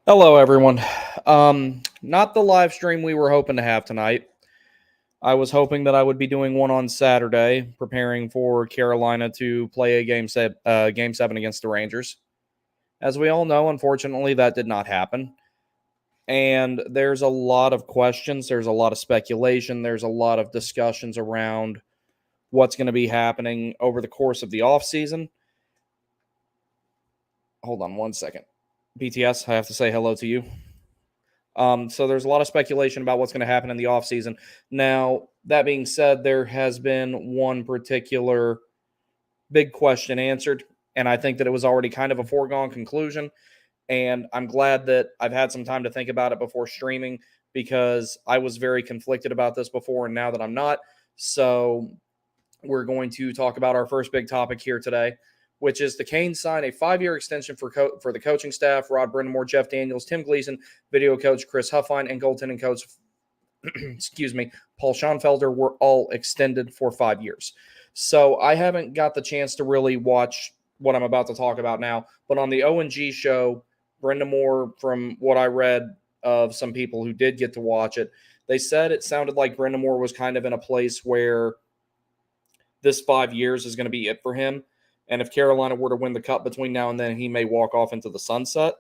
Hello, everyone. Not the live stream we were hoping to have tonight. I was hoping that I would be doing one on Saturday, preparing for Carolina to play a game seven against the Rangers. As we all know, unfortunately, that did not happen. And there's a lot of questions. There's a lot of speculation. There's a lot of discussions around what's going to be happening over the course of the offseason. Hold on one second. BTS, I have to say hello to you. So there's a lot of speculation about what's going to happen in the offseason. Now, that being said, there has been one particular big question answered, and I think that it was already kind of a foregone conclusion. And I'm glad that I've had some time to think about it before streaming because I was very conflicted about this before, and now that I'm not. So we're going to talk about our first big topic here today, which is the Canes sign a 5-year extension for the coaching staff. Rod Brind'Amour, Jeff Daniels, Tim Gleason, video coach Chris Huffine, and goaltending coach, excuse me, Paul Schoenfelder were all extended for 5 years. So I haven't got the chance to really watch what I'm about to talk about now, but on the O&G show, Brind'Amour, from what I read of some people who did get to watch it, they said it sounded like Brind'Amour was kind of in a place where this 5 years is going to be it for him. And if Carolina were to win the cup between now and then, he may walk off into the sunset.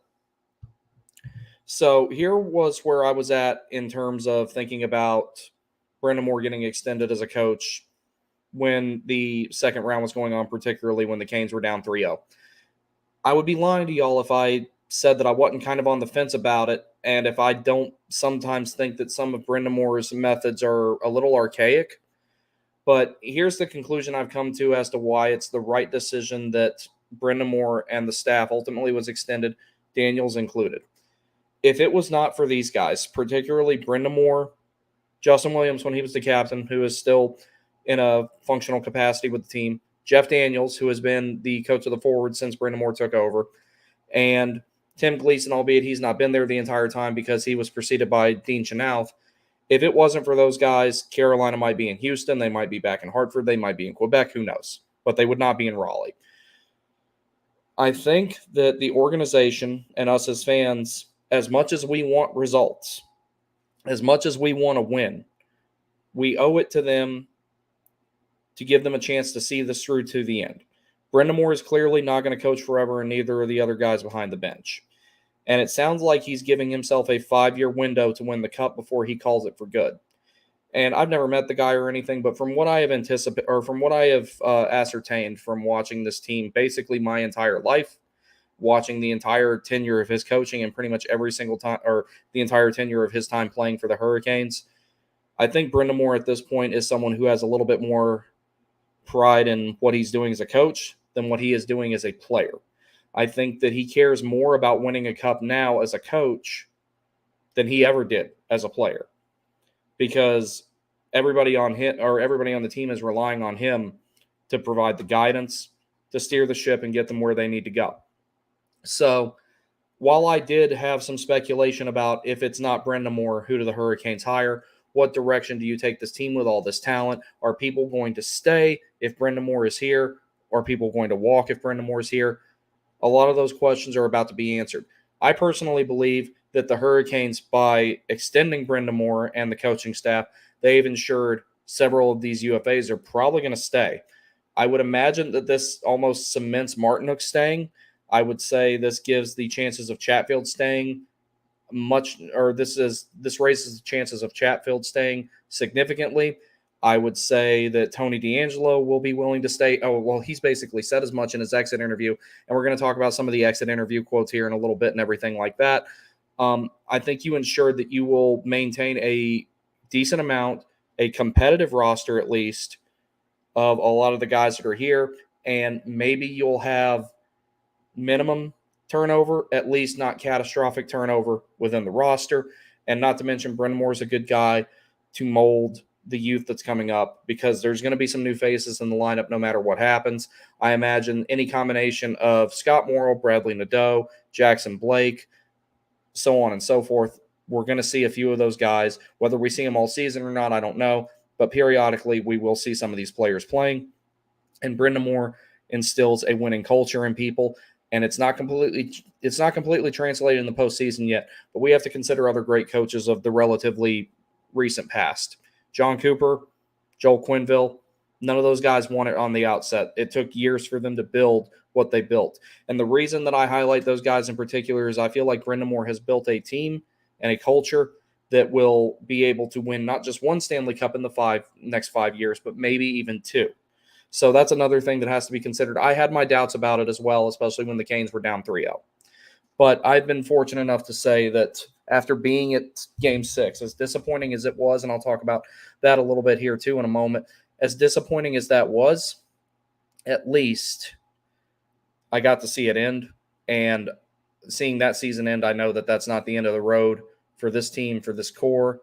So here was where I was at in terms of thinking about Brind'Amour getting extended as a coach when the second round was going on, particularly when the Canes were down 3-0. I would be lying to y'all if I said that I wasn't kind of on the fence about it, and if I don't sometimes think that some of Brind'Amour's methods are a little archaic. But here's the conclusion I've come to as to why it's the right decision that Brind'Amour and the staff ultimately was extended, Daniels included. If it was not for these guys, particularly Brind'Amour, Justin Williams when he was the captain, who is still in a functional capacity with the team, Jeff Daniels, who has been the coach of the forward since Brind'Amour took over, and Tim Gleason, albeit he's not been there the entire time because he was preceded by Dean Chenoweth. If it wasn't for those guys, Carolina might be in Houston. They might be back in Hartford. They might be in Quebec. Who knows? But they would not be in Raleigh. I think that the organization and us as fans, as much as we want results, as much as we want to win, we owe it to them to give them a chance to see this through to the end. Brind'Amour is clearly not going to coach forever, and neither are the other guys behind the bench. And it sounds like he's giving himself a 5-year window to win the cup before he calls it for good. And I've never met the guy or anything, but from what I have anticipated, or from what I have ascertained from watching this team basically my entire life, watching the entire tenure of his coaching and pretty much every single time, or the entire tenure of his time playing for the Hurricanes, I think Brind'Amour at this point is someone who has a little bit more pride in what he's doing as a coach than what he is doing as a player. I think that he cares more about winning a cup now as a coach than he ever did as a player, because everybody on the team is relying on him to provide the guidance, to steer the ship and get them where they need to go. So while I did have some speculation about if it's not Brind'Amour, who do the Hurricanes hire? What direction do you take this team with all this talent? Are people going to stay if Brind'Amour is here? Are people going to walk if Brind'Amour is here? A lot of those questions are about to be answered. I personally believe that the Hurricanes, by extending Brind'Amour and the coaching staff, they've ensured several of these UFAs are probably going to stay. I would imagine that this almost cements Martinook staying. I would say this gives the chances of Chatfield staying this raises the chances of Chatfield staying significantly. I would say that Tony DeAngelo will be willing to stay. Oh, well, he's basically said as much in his exit interview, and we're going to talk about some of the exit interview quotes here in a little bit and everything like that. I think you ensure that you will maintain a decent amount, a competitive roster at least, of a lot of the guys that are here, and maybe you'll have minimum turnover, at least not catastrophic turnover within the roster. And not to mention, Brind'Amour is a good guy to mold the youth that's coming up, because there's going to be some new faces in the lineup no matter what happens. I imagine any combination of Scott Morrill, Bradley Nadeau, Jackson Blake, so on and so forth. We're going to see a few of those guys. Whether we see them all season or not, I don't know. But periodically, we will see some of these players playing. And Brind'Amour instills a winning culture in people. and it's not completely translated in the postseason yet. But we have to consider other great coaches of the relatively recent past. John Cooper, Joel Quenneville, none of those guys won it on the outset. It took years for them to build what they built. And the reason that I highlight those guys in particular is I feel like Brind'Amour has built a team and a culture that will be able to win not just one Stanley Cup in the next 5 years, but maybe even two. So that's another thing that has to be considered. I had my doubts about it as well, especially when the Canes were down 3-0. But I've been fortunate enough to say that after being at Game 6, as disappointing as it was, and I'll talk about that a little bit here too in a moment, as disappointing as that was, at least I got to see it end. And seeing that season end, I know that that's not the end of the road for this team, for this core.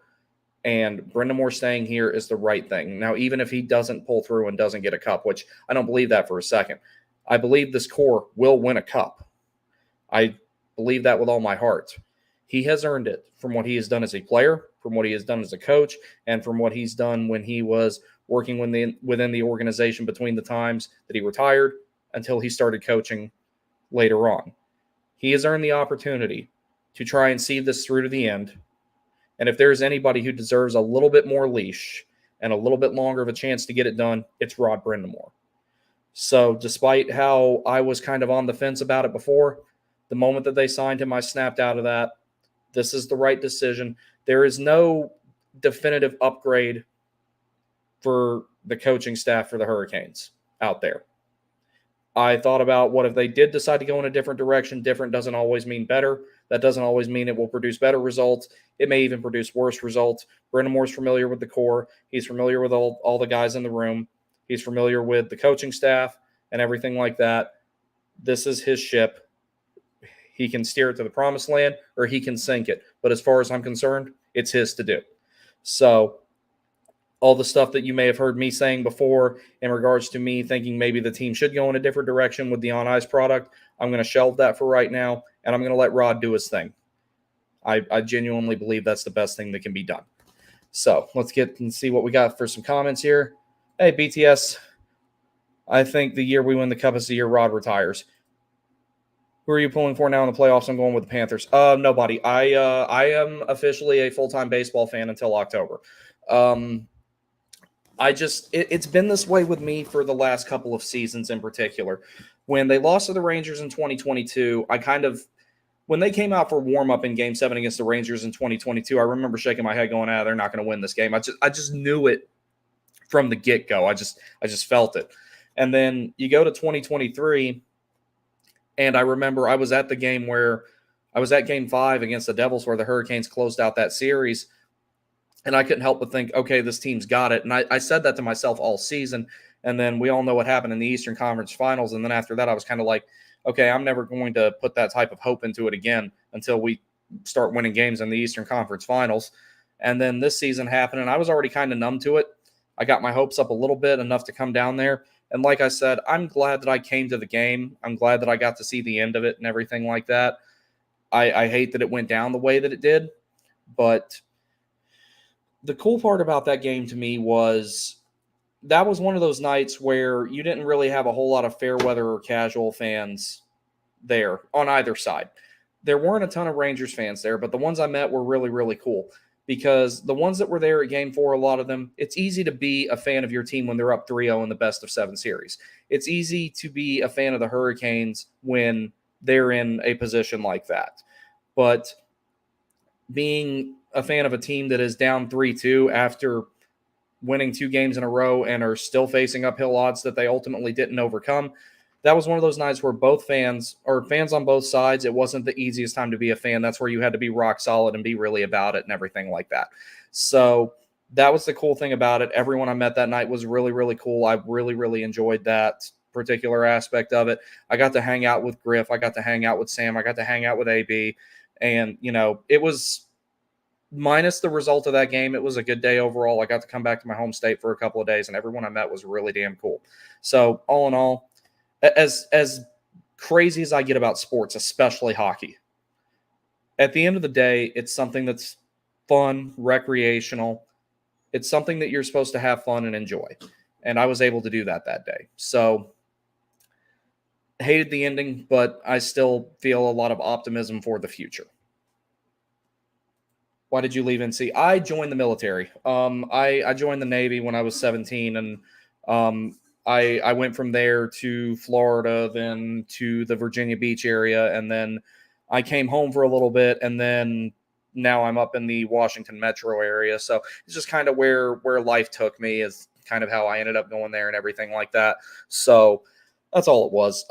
And Brind'Amour staying here is the right thing. Now, even if he doesn't pull through and doesn't get a cup, which I don't believe that for a second, I believe this core will win a cup. I believe that with all my heart. He has earned it from what he has done as a player, from what he has done as a coach, and from what he's done when he was working within the organization between the times that he retired until he started coaching later on. He has earned the opportunity to try and see this through to the end. And if there's anybody who deserves a little bit more leash and a little bit longer of a chance to get it done, it's Rod Brind'Amour. So despite how I was kind of on the fence about it before, the moment that they signed him, I snapped out of that. This is the right decision. There is no definitive upgrade for the coaching staff for the Hurricanes out there. I thought about what if they did decide to go in a different direction. Different doesn't always mean better. That doesn't always mean it will produce better results. It may even produce worse results. Brind'Amour's familiar with the core. He's familiar with all the guys in the room. He's familiar with the coaching staff and everything like that. This is his ship. He can steer it to the promised land or he can sink it. But as far as I'm concerned, it's his to do. So all the stuff that you may have heard me saying before in regards to me thinking maybe the team should go in a different direction with the on-ice product, I'm going to shelve that for right now, and I'm going to let Rod do his thing. I genuinely believe that's the best thing that can be done. So let's get and see what we got for some comments here. Hey, BTS, I think the year we win the Cup is the year Rod retires. Who are you pulling for now in the playoffs? I'm going with the Panthers. Nobody. I am officially a full-time baseball fan until October. It's been this way with me for the last couple of seasons in particular. When they lost to the Rangers in 2022, when they came out for warm-up in Game 7 against the Rangers in 2022, I remember shaking my head going, they're not going to win this game. I just knew it from the get-go. I just felt it. And then you go to 2023, and I remember I was at Game 5 against the Devils where the Hurricanes closed out that series. And I couldn't help but think, okay, this team's got it. And I said that to myself all season. And then we all know what happened in the Eastern Conference Finals. And then after that, I was kind of like, okay, I'm never going to put that type of hope into it again until we start winning games in the Eastern Conference Finals. And then this season happened, and I was already kind of numb to it. I got my hopes up a little bit, enough to come down there. And like I said, I'm glad that I came to the game. I'm glad that I got to see the end of it and everything like that. I hate that it went down the way that it did, but the cool part about that game to me was that was one of those nights where you didn't really have a whole lot of fair weather or casual fans there on either side. There weren't a ton of Rangers fans there, but the ones I met were really, really cool because the ones that were there at Game 4, a lot of them, it's easy to be a fan of your team when they're up 3-0 in the best-of-7 series. It's easy to be a fan of the Hurricanes when they're in a position like that. But being a fan of a team that is down 3-2 after winning 2 games in a row and are still facing uphill odds that they ultimately didn't overcome, that was one of those nights where both fans, or fans on both sides, it wasn't the easiest time to be a fan. That's where you had to be rock solid and be really about it and everything like that. So that was the cool thing about it. Everyone I met that night was really, really cool. I really, really enjoyed that particular aspect of it. I got to hang out with Griff. I got to hang out with Sam. I got to hang out with AB. And, it was minus the result of that game. It was a good day overall. I got to come back to my home state for a couple of days, and everyone I met was really damn cool. So all in all, as crazy as I get about sports, especially hockey, at the end of the day, it's something that's fun, recreational. It's something that you're supposed to have fun and enjoy. And I was able to do that day. So Hated the ending, but I still feel a lot of optimism for the future. Why did you leave NC? I joined the military. I joined the Navy when I was 17, and um, I went from there to Florida, then to the Virginia Beach area, and then I came home for a little bit, and then now I'm up in the Washington metro area. So it's just kind of where life took me is kind of how I ended up going there and everything like that. So that's all it was.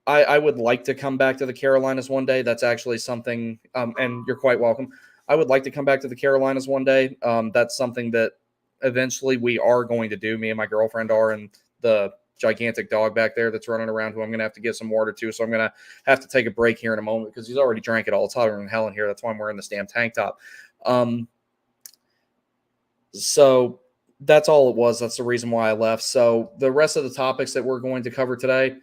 I would like to come back to the Carolinas one day. That's actually something, and you're quite welcome. I would like to come back to the Carolinas one day. That's something that eventually we are going to do. Me and my girlfriend are, and the gigantic dog back there that's running around who I'm going to have to give some water to. So I'm going to have to take a break here in a moment because he's already drank it all. It's hotter than hell in here. That's why I'm wearing this damn tank top. So that's all it was. That's the reason why I left. So the rest of the topics that we're going to cover today,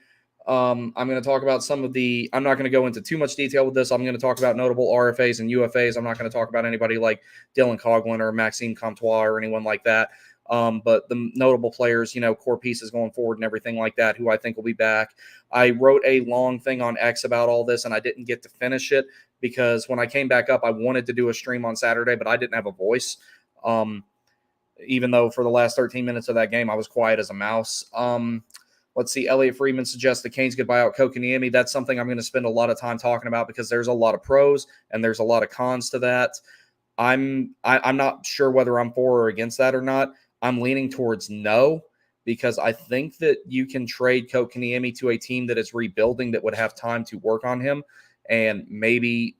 I'm going to talk about some of the. I'm not going to go into too much detail with this. I'm going to talk about notable RFAs and UFAs. I'm not going to talk about anybody like Dylan Coughlin or Maxime Comtois or anyone like that. But the notable players, core pieces going forward and everything like that, who I think will be back. I wrote a long thing on X about all this, and I didn't get to finish it because when I came back up, I wanted to do a stream on Saturday, but I didn't have a voice. Even though for the last 13 minutes of that game, I was quiet as a mouse. Let's see. Elliot Friedman suggests the Canes could buy out Kotkaniemi. That's something I'm going to spend a lot of time talking about because there's a lot of pros and there's a lot of cons to that. I'm not sure whether I'm for or against that or not. I'm leaning towards no because I think that you can trade Kotkaniemi to a team that is rebuilding that would have time to work on him and maybe,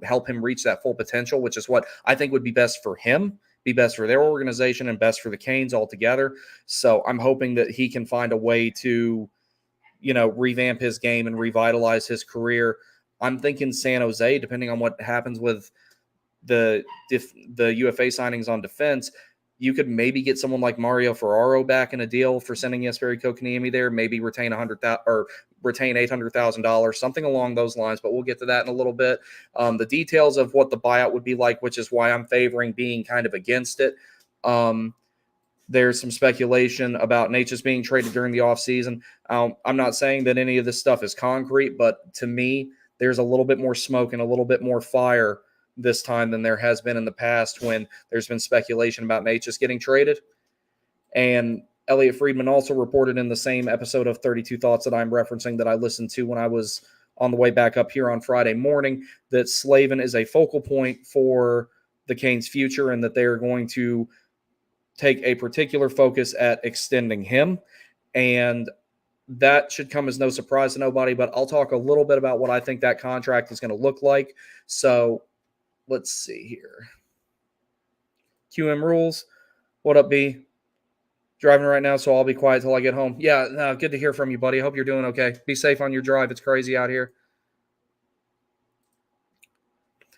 help him reach that full potential, which is what I think would be best for him, be best for their organization, and best for the Canes altogether. So I'm hoping that he can find a way to, revamp his game and revitalize his career. I'm thinking San Jose, depending on what happens with the UFA signings on defense. You could maybe get someone like Mario Ferraro back in a deal for sending Jesperi Kotkaniemi there. Maybe retain $800,000, something along those lines. But we'll get to that in a little bit. The details of what the buyout would be like, which is why I'm favoring being kind of against it. There's some speculation about Necas being traded during the offseason. I'm not saying that any of this stuff is concrete, but to me, there's a little bit more smoke and a little bit more fire this time than there has been in the past when there's been speculation about Necas getting traded. And Elliot Friedman also reported in the same episode of 32 Thoughts that I'm referencing that I listened to when I was on the way back up here on Friday morning that Slavin is a focal point for the Canes' future and that they are going to take a particular focus at extending him. And that should come as no surprise to nobody, but I'll talk a little bit about what I think that contract is going to look like. So let's see here. QM Rules. What up, B? Driving right now, so I'll be quiet till I get home. Yeah, no, good to hear from you, buddy. I hope you're doing okay. Be safe on your drive. It's crazy out here.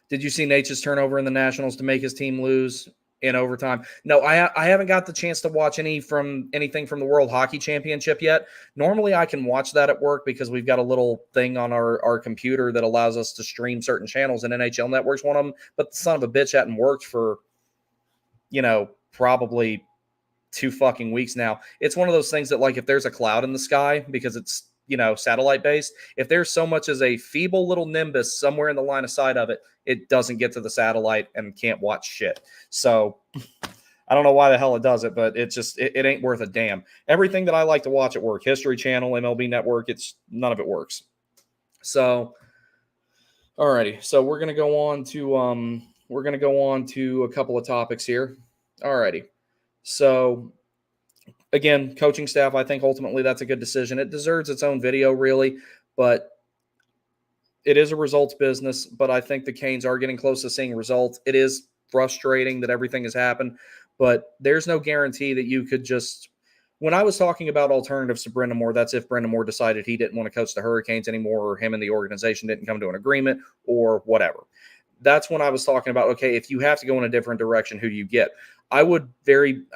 Did you see Necas turnover in the Nationals to make his team lose in overtime? No, I haven't got the chance to watch anything from the World Hockey Championship yet. Normally I can watch that at work because we've got a little thing on our computer that allows us to stream certain channels, and NHL Network's one of them. But the son of a bitch hadn't worked for, probably 2 fucking weeks now. It's one of those things that, like, if there's a cloud in the sky, because it's, satellite based, if there's so much as a feeble little nimbus somewhere in the line of sight of it, it doesn't get to the satellite and can't watch shit. So I don't know why the hell it does it, but it ain't worth a damn. Everything that I like to watch at work, History Channel, MLB Network, none of it works. So, alrighty. So we're gonna go on to a couple of topics here. Alrighty. So again, coaching staff, I think ultimately that's a good decision. It deserves its own video, really, but it is a results business. But I think the Canes are getting close to seeing results. It is frustrating that everything has happened, but there's no guarantee that you could just. When I was talking about alternatives to Brendan Moore, that's if Brendan Moore decided he didn't want to coach the Hurricanes anymore, or him and the organization didn't come to an agreement, or whatever. That's when I was talking about, okay, if you have to go in a different direction, who do you get? I'd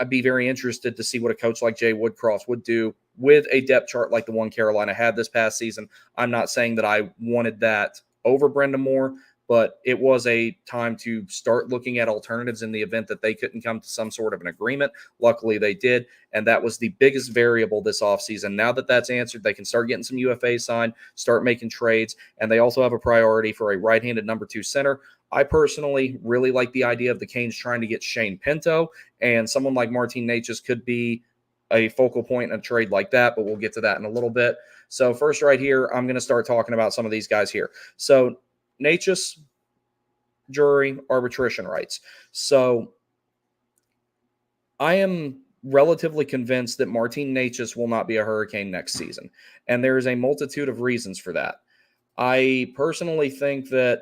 be very interested to see what a coach like Jay Woodcroft would do with a depth chart like the one Carolina had this past season. I'm not saying that I wanted that over Brendan Moore, but it was a time to start looking at alternatives in the event that they couldn't come to some sort of an agreement. Luckily, they did, and that was the biggest variable this offseason. Now that that's answered, they can start getting some UFAs signed, start making trades, and they also have a priority for a right-handed number 2 center. I personally really like the idea of the Canes trying to get Shane Pinto, and someone like Martin Necas could be a focal point in a trade like that, but we'll get to that in a little bit. So first right here, I'm going to start talking about some of these guys here. So Necas, Drury, arbitration rights. So I am relatively convinced that Martin Necas will not be a Hurricane next season, and there is a multitude of reasons for that. I personally think that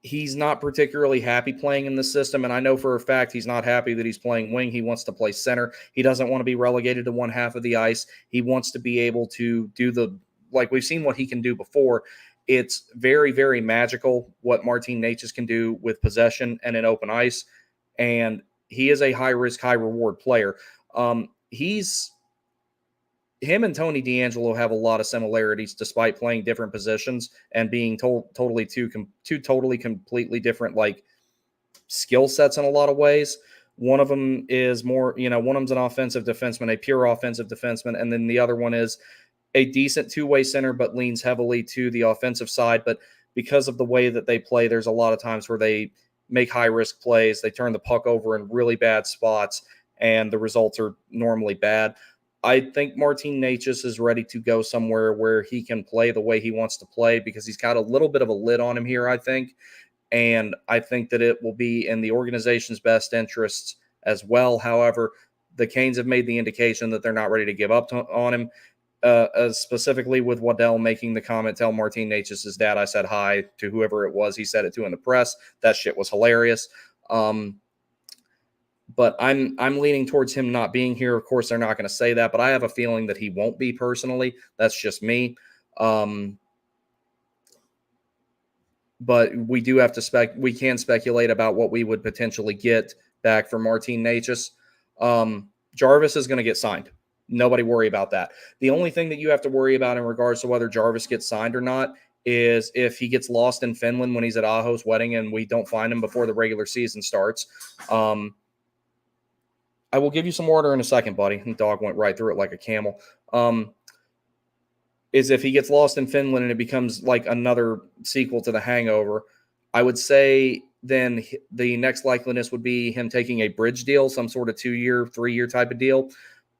he's not particularly happy playing in the system, and I know for a fact he's not happy that he's playing wing. He wants to play center. He doesn't want to be relegated to one half of the ice. He wants to be able to do like we've seen what he can do before. It's very, very magical what Martin Necas can do with possession and in open ice, and he is a high-risk, high-reward player. Him and Tony DeAngelo have a lot of similarities despite playing different positions and being totally two totally completely different like skill sets in a lot of ways. One of them is more, one of them's an offensive defenseman, a pure offensive defenseman, and then the other one is a decent two-way center but leans heavily to the offensive side. But because of the way that they play, there's a lot of times where they make high-risk plays. They turn the puck over in really bad spots, and the results are normally bad. I think Martin Necas is ready to go somewhere where he can play the way he wants to play because he's got a little bit of a lid on him here, I think. And I think that it will be in the organization's best interests as well. However, the Canes have made the indication that they're not ready to give up on him, specifically with Waddell making the comment, tell Martin Necas' dad I said hi to whoever it was he said it to in the press. That shit was hilarious. But I'm leaning towards him not being here. Of course, they're not going to say that, but I have a feeling that he won't be personally. That's just me. But we do have to we can speculate about what we would potentially get back for Martin Necas. Jarvis is going to get signed. Nobody worry about that. The only thing that you have to worry about in regards to whether Jarvis gets signed or not is if he gets lost in Finland when he's at Aho's wedding and we don't find him before the regular season starts. I will give you some order in a second, buddy. The dog went right through it like a camel. Is if he gets lost in Finland and it becomes like another sequel to The Hangover, I would say then the next likeliness would be him taking a bridge deal, some sort of 2-year, 3-year type of deal.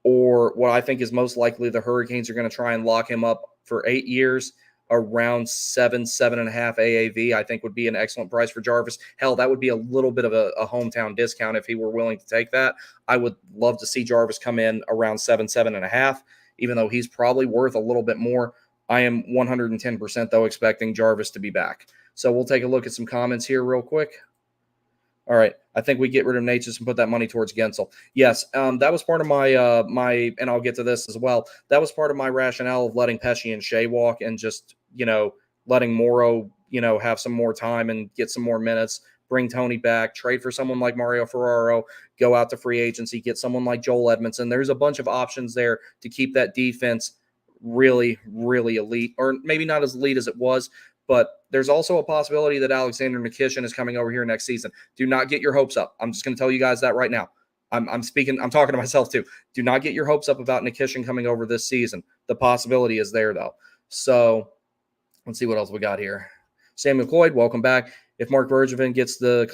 Or what I think is most likely the Hurricanes are going to try and lock him up for 8 years, around 7.5 AAV, I think would be an excellent price for Jarvis. Hell, that would be a little bit of a hometown discount if he were willing to take that. I would love to see Jarvis come in around 7.5, even though he's probably worth a little bit more. I am 110% though expecting Jarvis to be back. So we'll take a look at some comments here real quick. All right, I think we get rid of Necas and put that money towards Guentzel. Yes, that was part of my and I'll get to this as well. That was part of my rationale of letting Pesce and Shea walk and just letting Morrow have some more time and get some more minutes. Bring Tony back, trade for someone like Mario Ferraro, go out to free agency, get someone like Joel Edmondson. There's a bunch of options there to keep that defense really, really elite, or maybe not as elite as it was. But there's also a possibility that Alexander Nikishin is coming over here next season. Do not get your hopes up. I'm just going to tell you guys that right now. I'm talking to myself too. Do not get your hopes up about Nikishin coming over this season. The possibility is there though. So let's see what else we got here. Samuel Cloyd, welcome back. If Mark Bergevin gets the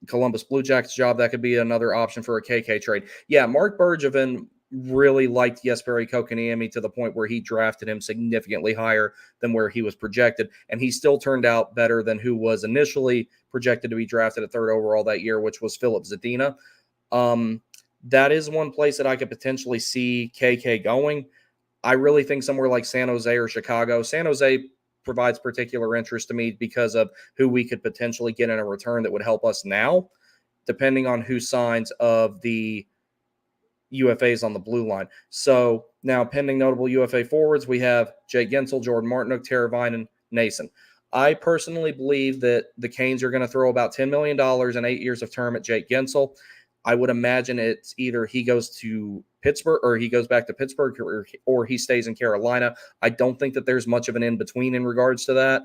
Columbus Blue Jackets job, that could be another option for a KK trade. Yeah, Mark Bergevin really liked Jesperi Kotkaniemi to the point where he drafted him significantly higher than where he was projected, and he still turned out better than who was initially projected to be drafted at 3rd overall that year, which was Philip Zadina. That is one place that I could potentially see KK going. I really think somewhere like San Jose or Chicago. San Jose provides particular interest to me because of who we could potentially get in a return that would help us now, depending on who signs of the UFAs on the blue line. So now pending notable UFA forwards, we have Jake Guentzel, Jordan Martinook, Teravainen, Nason. I personally believe that the Canes are going to throw about $10 million in 8 years of term at Jake Guentzel. I would imagine it's either he goes to Pittsburgh or he goes back to Pittsburgh or he stays in Carolina. I don't think that there's much of an in-between in regards to that.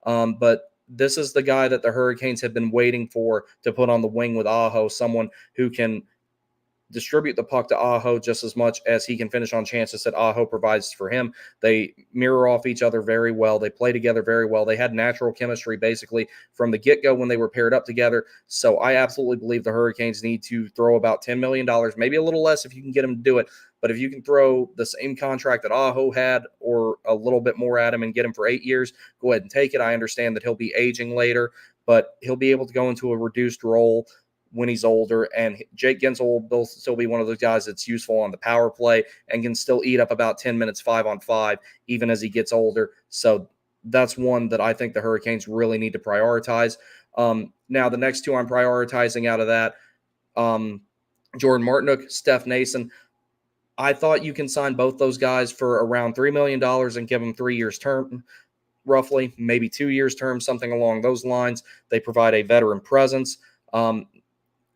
But this is the guy that the Hurricanes have been waiting for to put on the wing with Aho, someone who can distribute the puck to Aho just as much as he can finish on chances that Aho provides for him. They mirror off each other very well. They play together very well. They had natural chemistry basically from the get-go when they were paired up together. So I absolutely believe the Hurricanes need to throw about $10 million, maybe a little less if you can get them to do it. But if you can throw the same contract that Aho had or a little bit more at him and get him for 8 years, go ahead and take it. I understand that he'll be aging later, but he'll be able to go into a reduced role when he's older, and Jake Guentzel will still be one of those guys that's useful on the power play and can still eat up about 10 minutes 5-on-5 even as he gets older. So that's one that I think the Hurricanes really need to prioritize. Now the next two I'm prioritizing out of that, Jordan Martinook, Steph Nason. I thought you can sign both those guys for around $3 million and give them 3 years term, roughly, maybe 2 years term, something along those lines. They provide a veteran presence.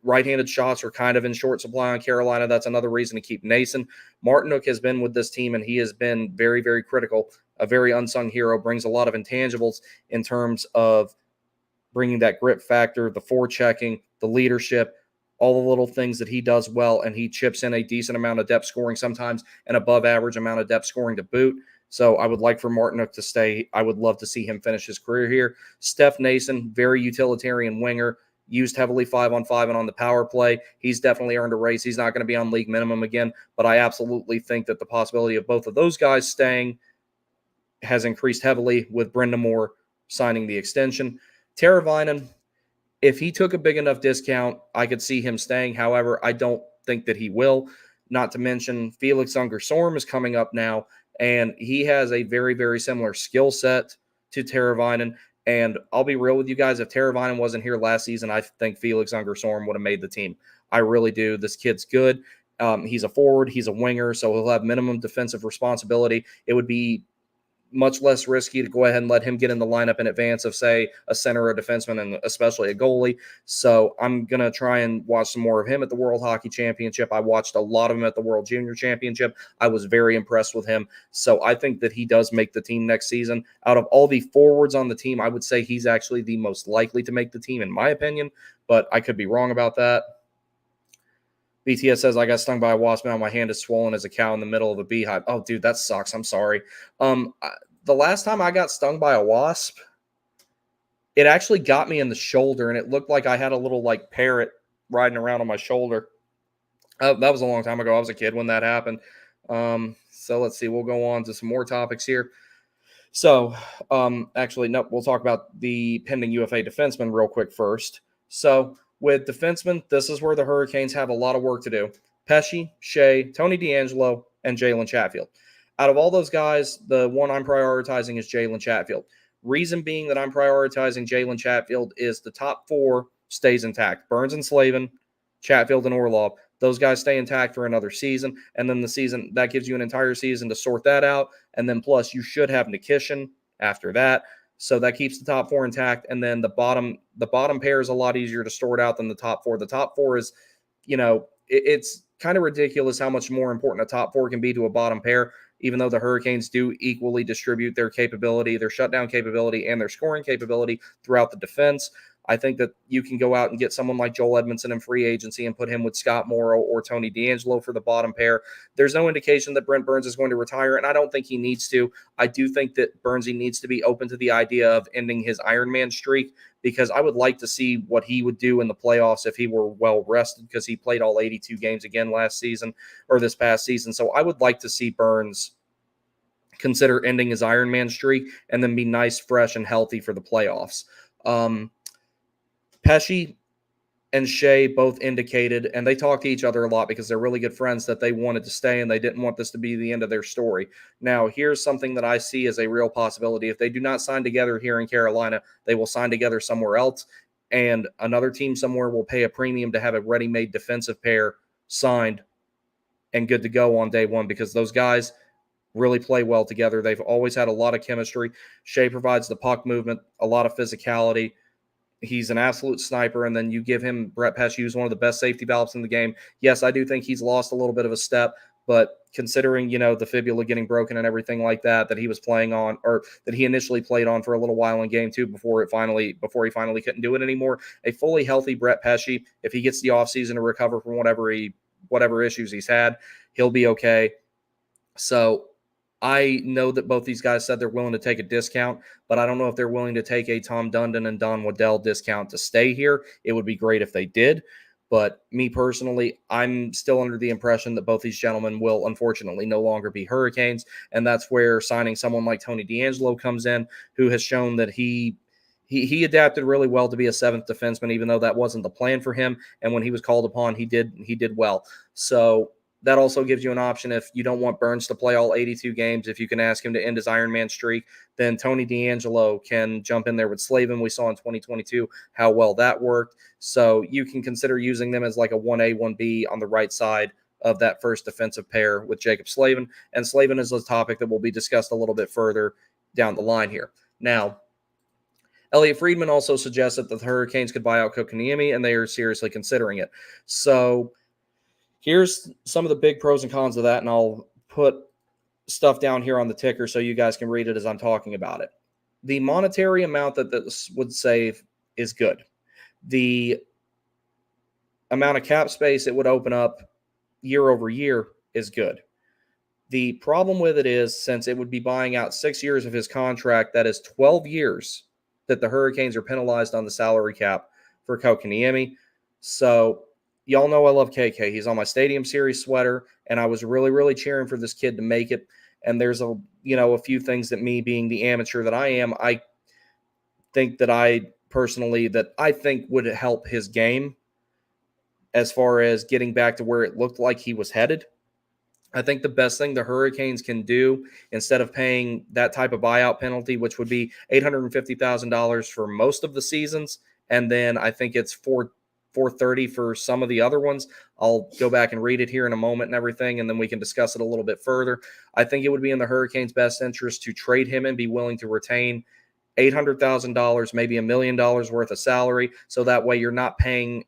Right-handed shots are kind of in short supply on Carolina. That's another reason to keep Nason. Martinook has been with this team, and he has been very, very critical, a very unsung hero, brings a lot of intangibles in terms of bringing that grit factor, the forechecking, the leadership, all the little things that he does well, and he chips in a decent amount of depth scoring, sometimes an above-average amount of depth scoring to boot. So I would like for Martinook to stay. I would love to see him finish his career here. Steph Nason, very utilitarian winger, used heavily 5-on-5 and on the power play. He's definitely earned a raise. He's not going to be on league minimum again, but I absolutely think that the possibility of both of those guys staying has increased heavily with Brind'Amour signing the extension. Teravainen, if he took a big enough discount, I could see him staying. However, I don't think that he will. Not to mention Felix Unger-Sorm is coming up now, and he has a very, very similar skill set to Teravainen. And I'll be real with you guys, if Teravainen wasn't here last season, I think Felix Unger-Sorm would have made the team. I really do. This kid's good. He's a forward. He's a winger, so he'll have minimum defensive responsibility. It would be much less risky to go ahead and let him get in the lineup in advance of, say, a center or a defenseman, and especially a goalie. So I'm going to try and watch some more of him at the World Hockey Championship. I watched a lot of him at the World Junior Championship. I was very impressed with him. So I think that he does make the team next season. Out of all the forwards on the team, I would say he's actually the most likely to make the team, in my opinion, but I could be wrong about that. BTS says, I got stung by a wasp. Now my hand is swollen as a cow in the middle of a beehive. Oh, dude, that sucks. I'm sorry. The last time I got stung by a wasp, it actually got me in the shoulder, and it looked like I had a little, like, parrot riding around on my shoulder. That was a long time ago. I was a kid when that happened. So let's see. We'll go on to some more topics here. So, actually, no, we'll talk about the pending UFA defenseman real quick first. So, with defensemen, this is where the Hurricanes have a lot of work to do. Pesce, Shea, Tony DeAngelo, and Jalen Chatfield. Out of all those guys, the one I'm prioritizing is Jalen Chatfield. Reason being that I'm prioritizing Jalen Chatfield is the top four stays intact. Burns and Slavin, Chatfield and Orlov. Those guys stay intact for another season, and then the season, that gives you an entire season to sort that out, and then plus you should have Nikishin after that. So that keeps the top four intact, and then the bottom pair is a lot easier to sort out than the top four. The top four is, it's kind of ridiculous how much more important a top four can be to a bottom pair, even though the Hurricanes do equally distribute their capability, their shutdown capability, and their scoring capability throughout the defense. I think that you can go out and get someone like Joel Edmondson in free agency and put him with Scott Morrow or Tony DeAngelo for the bottom pair. There's no indication that Brent Burns is going to retire, and I don't think he needs to. I do think that Burnsy needs to be open to the idea of ending his Ironman streak, because I would like to see what he would do in the playoffs if he were well rested, because he played all 82 games again last season or this past season. So I would like to see Burns consider ending his Ironman streak and then be nice, fresh, and healthy for the playoffs. Pesce and Shea both indicated, and they talk to each other a lot because they're really good friends, that they wanted to stay and they didn't want this to be the end of their story. Now, here's something that I see as a real possibility. If they do not sign together here in Carolina, they will sign together somewhere else, and another team somewhere will pay a premium to have a ready-made defensive pair signed and good to go on day one, because those guys really play well together. They've always had a lot of chemistry. Shea provides the puck movement, a lot of physicality. He's an absolute sniper, and then you give him Brett Pesce, who's one of the best safety valves in the game. Yes, I do think he's lost a little bit of a step, but considering, the fibula getting broken and everything like that he was playing on, or that he initially played on for a little while in game 2 before he finally couldn't do it anymore, a fully healthy Brett Pesce, if he gets the offseason to recover from whatever issues he's had, he'll be okay. So I know that both these guys said they're willing to take a discount, but I don't know if they're willing to take a Tom Dundon and Don Waddell discount to stay here. It would be great if they did. But me personally, I'm still under the impression that both these gentlemen will unfortunately no longer be Hurricanes. And that's where signing someone like Tony DeAngelo comes in, who has shown that he adapted really well to be a seventh defenseman, even though that wasn't the plan for him. And when he was called upon, he did well. So that also gives you an option if you don't want Burns to play all 82 games. If you can ask him to end his Iron Man streak, then Tony DeAngelo can jump in there with Slavin. We saw in 2022 how well that worked. So you can consider using them as like a 1A, 1B on the right side of that first defensive pair with Jaccob Slavin. And Slavin is a topic that will be discussed a little bit further down the line here. Now, Elliot Friedman also suggested that the Hurricanes could buy out Kotkaniemi, and they are seriously considering it. So here's some of the big pros and cons of that, and I'll put stuff down here on the ticker so you guys can read it as I'm talking about it. The monetary amount that this would save is good. The amount of cap space it would open up year over year is good. The problem with it is, since it would be buying out 6 years of his contract, that is 12 years that the Hurricanes are penalized on the salary cap for Kotkaniemi. So y'all know I love KK. He's on my Stadium Series sweater, and I was really, really cheering for this kid to make it. And there's a few things that, me being the amateur that I am, I think that I think would help his game as far as getting back to where it looked like he was headed. I think the best thing the Hurricanes can do, instead of paying that type of buyout penalty, which would be $850,000 for most of the seasons, and then I think it's $430 for some of the other ones. I'll go back and read it here in a moment and everything, and then we can discuss it a little bit further. I think it would be in the Hurricanes' best interest to trade him and be willing to retain $800,000, maybe $1 million worth of salary, so that way you're not paying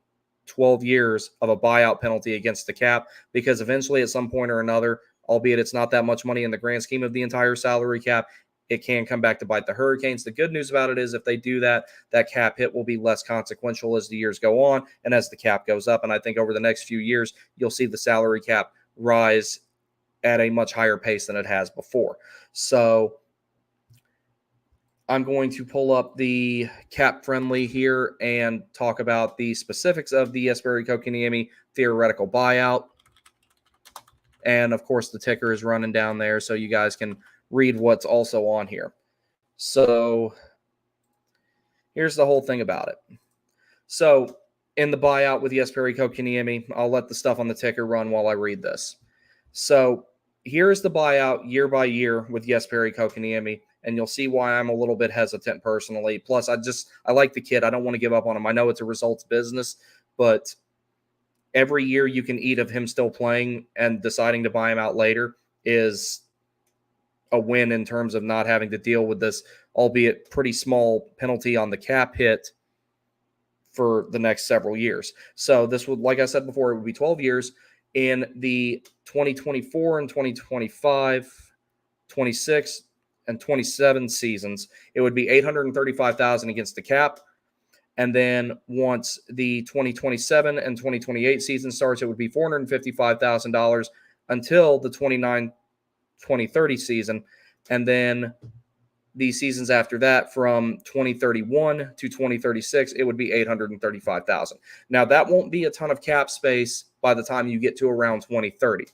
12 years of a buyout penalty against the cap, because eventually at some point or another, albeit it's not that much money in the grand scheme of the entire salary cap, it can come back to bite the Hurricanes. The good news about it is, if they do that, that cap hit will be less consequential as the years go on and as the cap goes up. And I think over the next few years, you'll see the salary cap rise at a much higher pace than it has before. So I'm going to pull up the cap friendly here and talk about the specifics of the Jesperi Kotkaniemi theoretical buyout. And of course, the ticker is running down there so you guys can read what's also on here. So here's the whole thing about it. So in the buyout with Jesperi Kotkaniemi, I'll let the stuff on the ticker run while I read this. So here's the buyout year by year with Jesperi Kotkaniemi, and you'll see why I'm a little bit hesitant personally. Plus, I like the kid. I don't want to give up on him. I know it's a results business, but every year you can eat of him still playing and deciding to buy him out later is a win in terms of not having to deal with this, albeit pretty small, penalty on the cap hit for the next several years. So this would, like I said before, it would be 12 years. In the 2024 and 2025, 26 and 27 seasons, it would be $835,000 against the cap. And then once the 2027 and 2028 season starts, it would be $455,000 until the 2030 season. And then the seasons after that, from 2031 to 2036, it would be $835,000. Now, that won't be a ton of cap space by the time you get to around 2030.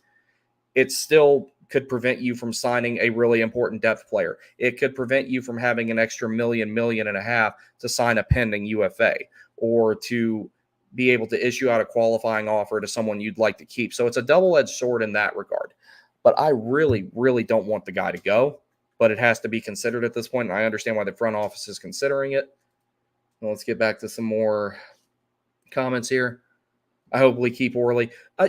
It still could prevent you from signing a really important depth player. It could prevent you from having an extra $1.5 million to sign a pending UFA, or to be able to issue out a qualifying offer to someone you'd like to keep. So it's a double-edged sword in that regard. But I really, really don't want the guy to go. But it has to be considered at this point, and I understand why the front office is considering it. Well, let's get back to some more comments here. I hope we keep Orly. I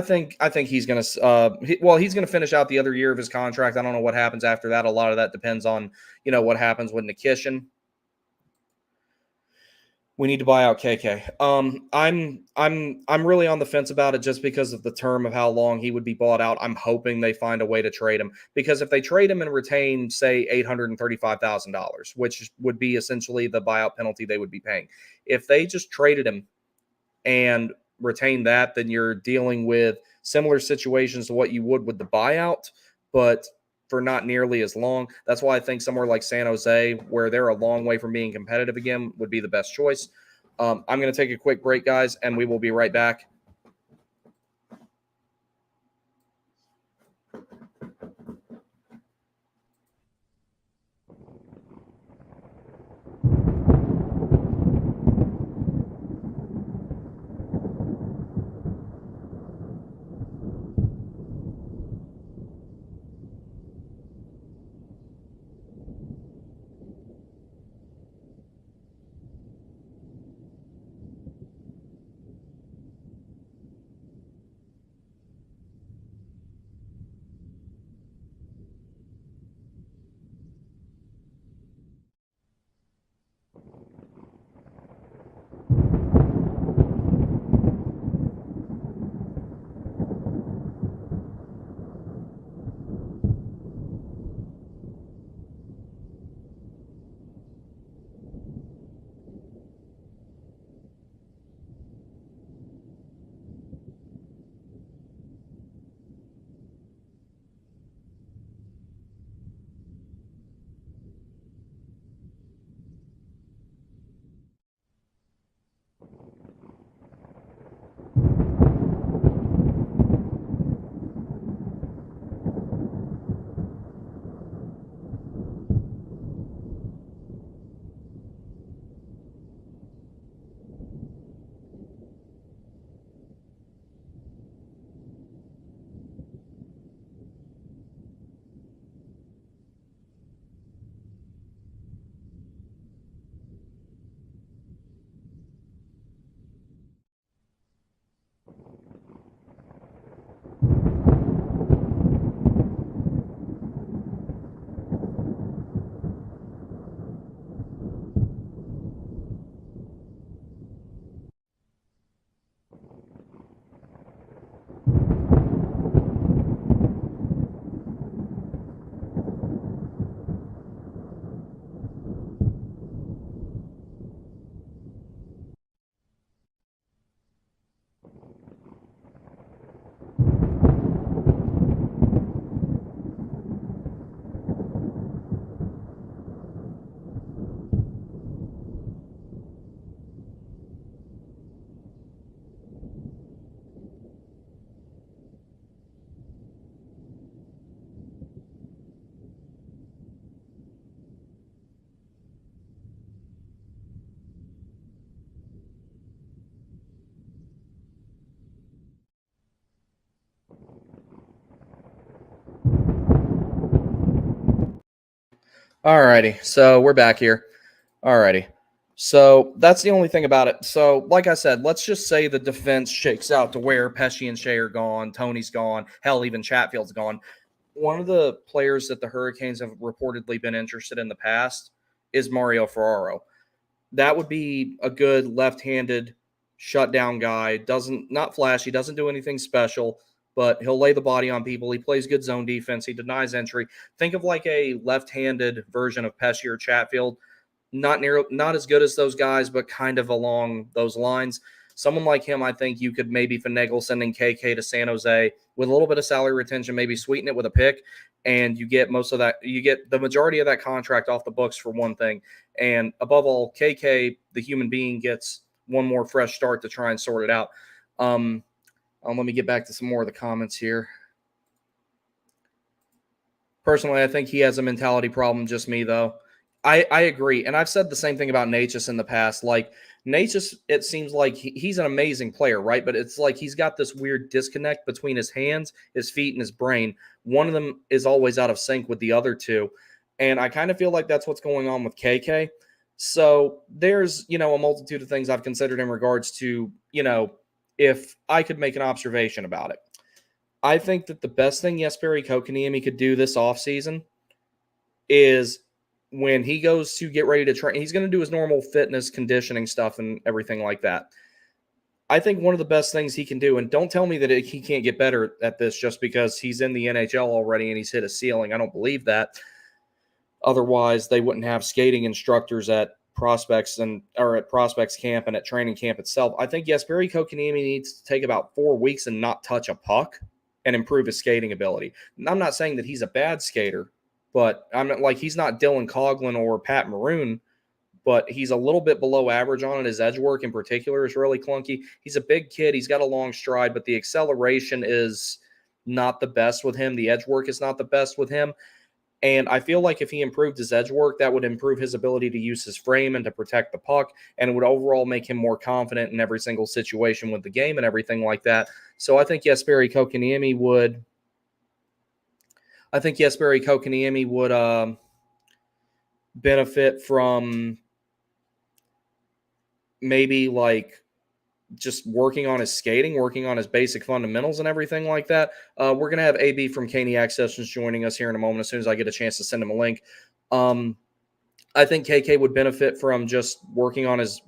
think he's going to. He's going to finish out the other year of his contract. I don't know what happens after that. A lot of that depends on what happens with Nikishin. We need to buy out KK. I'm really on the fence about it just because of the term of how long he would be bought out. I'm hoping they find a way to trade him, because if they trade him and retain, say, $835,000, which would be essentially the buyout penalty they would be paying, if they just traded him and retain that, then you're dealing with similar situations to what you would with the buyout, but for not nearly as long. That's why I think somewhere like San Jose, where they're a long way from being competitive again, would be the best choice. I'm going to take a quick break, guys, and we will be right back. Alrighty, so we're back here. Alrighty. So that's the only thing about it. So, like I said, let's just say the defense shakes out to where Pesci and Shea are gone, Tony's gone, hell, even Chatfield's gone. One of the players that the Hurricanes have reportedly been interested in the past is Mario Ferraro. That would be a good left-handed shutdown guy. Doesn't not flashy, doesn't do anything special, but he'll lay the body on people. He plays good zone defense. He denies entry. Think of like a left-handed version of Pesci or Chatfield. Not as good as those guys, but kind of along those lines. Someone like him, I think you could maybe finagle sending KK to San Jose with a little bit of salary retention, maybe sweeten it with a pick, and you get most of that. You get the majority of that contract off the books for one thing. And above all, KK, the human being, gets one more fresh start to try and sort it out. Let me get back to some more of the comments here. Personally, I think he has a mentality problem. Just me, though. I agree. And I've said the same thing about Natchez in the past. Like, Natchez, it seems like he's an amazing player, right? But it's like he's got this weird disconnect between his hands, his feet, and his brain. One of them is always out of sync with the other two. And I kind of feel like that's what's going on with KK. So there's, a multitude of things I've considered in regards to, if I could make an observation about it. I think that the best thing Jesperi Kotkaniemi could do this offseason is when he goes to get ready to train, he's going to do his normal fitness conditioning stuff and everything like that. I think one of the best things he can do, and don't tell me that he can't get better at this just because he's in the NHL already and he's hit a ceiling. I don't believe that. Otherwise, they wouldn't have skating instructors at prospects or at prospects camp and at training camp itself. I think Jesperi Kotkaniemi needs to take about 4 weeks and not touch a puck and improve his skating ability. And I'm not saying that he's a bad skater, but I'm not like he's not Dylan Coghlan or Pat Maroon, but he's a little bit below average on it. His edge work in particular is really clunky. He's a big kid. He's got a long stride, but the acceleration is not the best with him. The edge work is not the best with him. And I feel like if he improved his edge work, that would improve his ability to use his frame and to protect the puck, and it would overall make him more confident in every single situation with the game and everything like that. So I think Jesperi Kotkaniemi would benefit from maybe like just working on his skating, working on his basic fundamentals and everything like that. We're going to have AB from Caniac Sessions joining us here in a moment as soon as I get a chance to send him a link. I think KK would benefit from just work on his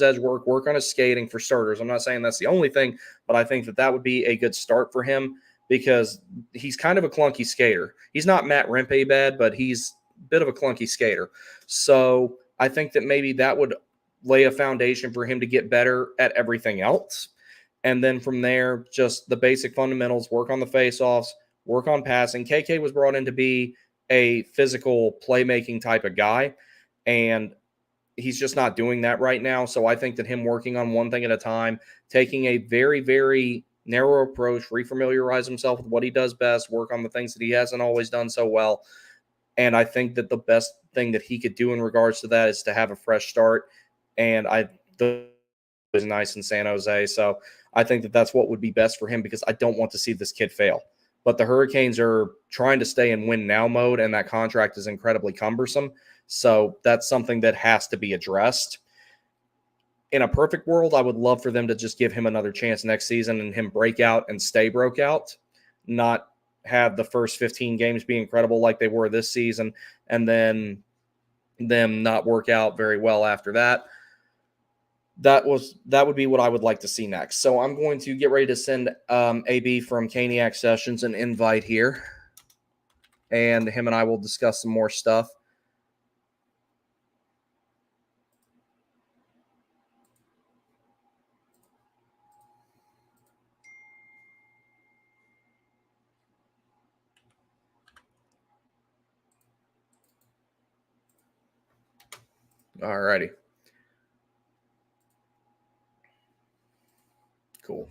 edge work on his skating for starters. I'm not saying that's the only thing, but I think that would be a good start for him because he's kind of a clunky skater. He's not Matt Rempe bad, but he's a bit of a clunky skater. So I think that maybe that would lay a foundation for him to get better at everything else. And then from there, just the basic fundamentals, work on the faceoffs, work on passing. KK was brought in to be a physical playmaking type of guy, and he's just not doing that right now. So I think that him working on one thing at a time, taking a very, very narrow approach, refamiliarize himself with what he does best, work on the things that he hasn't always done so well. And I think that the best thing that he could do in regards to that is to have a fresh start. And the is nice in San Jose. So I think that that's what would be best for him because I don't want to see this kid fail. But the Hurricanes are trying to stay in win now mode, and that contract is incredibly cumbersome. So that's something that has to be addressed. In a perfect world, I would love for them to just give him another chance next season and him break out and stay broke out, not have the first 15 games be incredible like they were this season and then them not work out very well after that. That would be what I would like to see next. So I'm going to get ready to send AB from Caniac Sessions an invite here, and him and I will discuss some more stuff. All righty. Cool.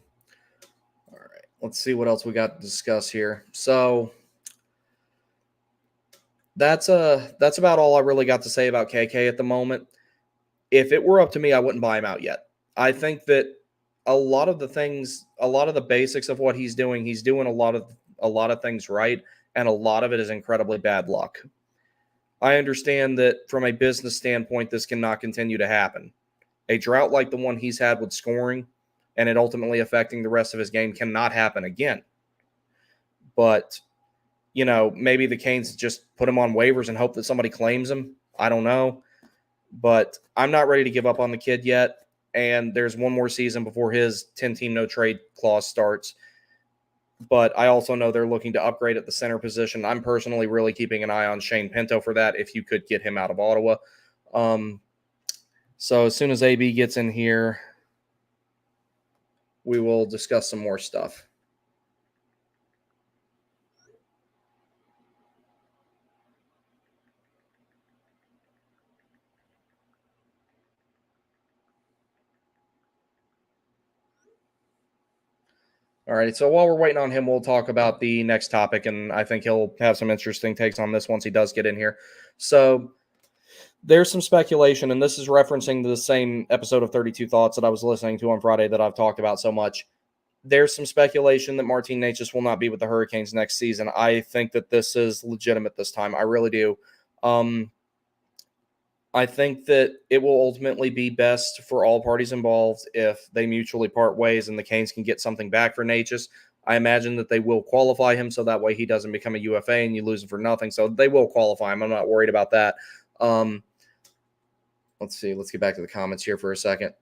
All right. Let's see what else we got to discuss here. So that's about all I really got to say about KK at the moment. If it were up to me, I wouldn't buy him out yet. I think that a lot of the basics of what he's doing a lot of things right, and a lot of it is incredibly bad luck. I understand that from a business standpoint, this cannot continue to happen. A drought like the one he's had with scoring and it ultimately affecting the rest of his game cannot happen again. But, maybe the Canes just put him on waivers and hope that somebody claims him. I don't know. But I'm not ready to give up on the kid yet. And there's one more season before his 10-team no-trade clause starts. But I also know they're looking to upgrade at the center position. I'm personally really keeping an eye on Shane Pinto for that if you could get him out of Ottawa. So as soon as AB gets in here, we will discuss some more stuff. All right, so while we're waiting on him, we'll talk about the next topic, and I think he'll have some interesting takes on this once he does get in here. So there's some speculation, and this is referencing the same episode of 32 Thoughts that I was listening to on Friday that I've talked about so much. There's some speculation that Martin Necas will not be with the Hurricanes next season. I think that this is legitimate this time. I really do. I think that it will ultimately be best for all parties involved if they mutually part ways and the Canes can get something back for Necas. I imagine that they will qualify him so that way he doesn't become a UFA and you lose him for nothing. So they will qualify him. I'm not worried about that. Let's see. Let's get back to the comments here for a second.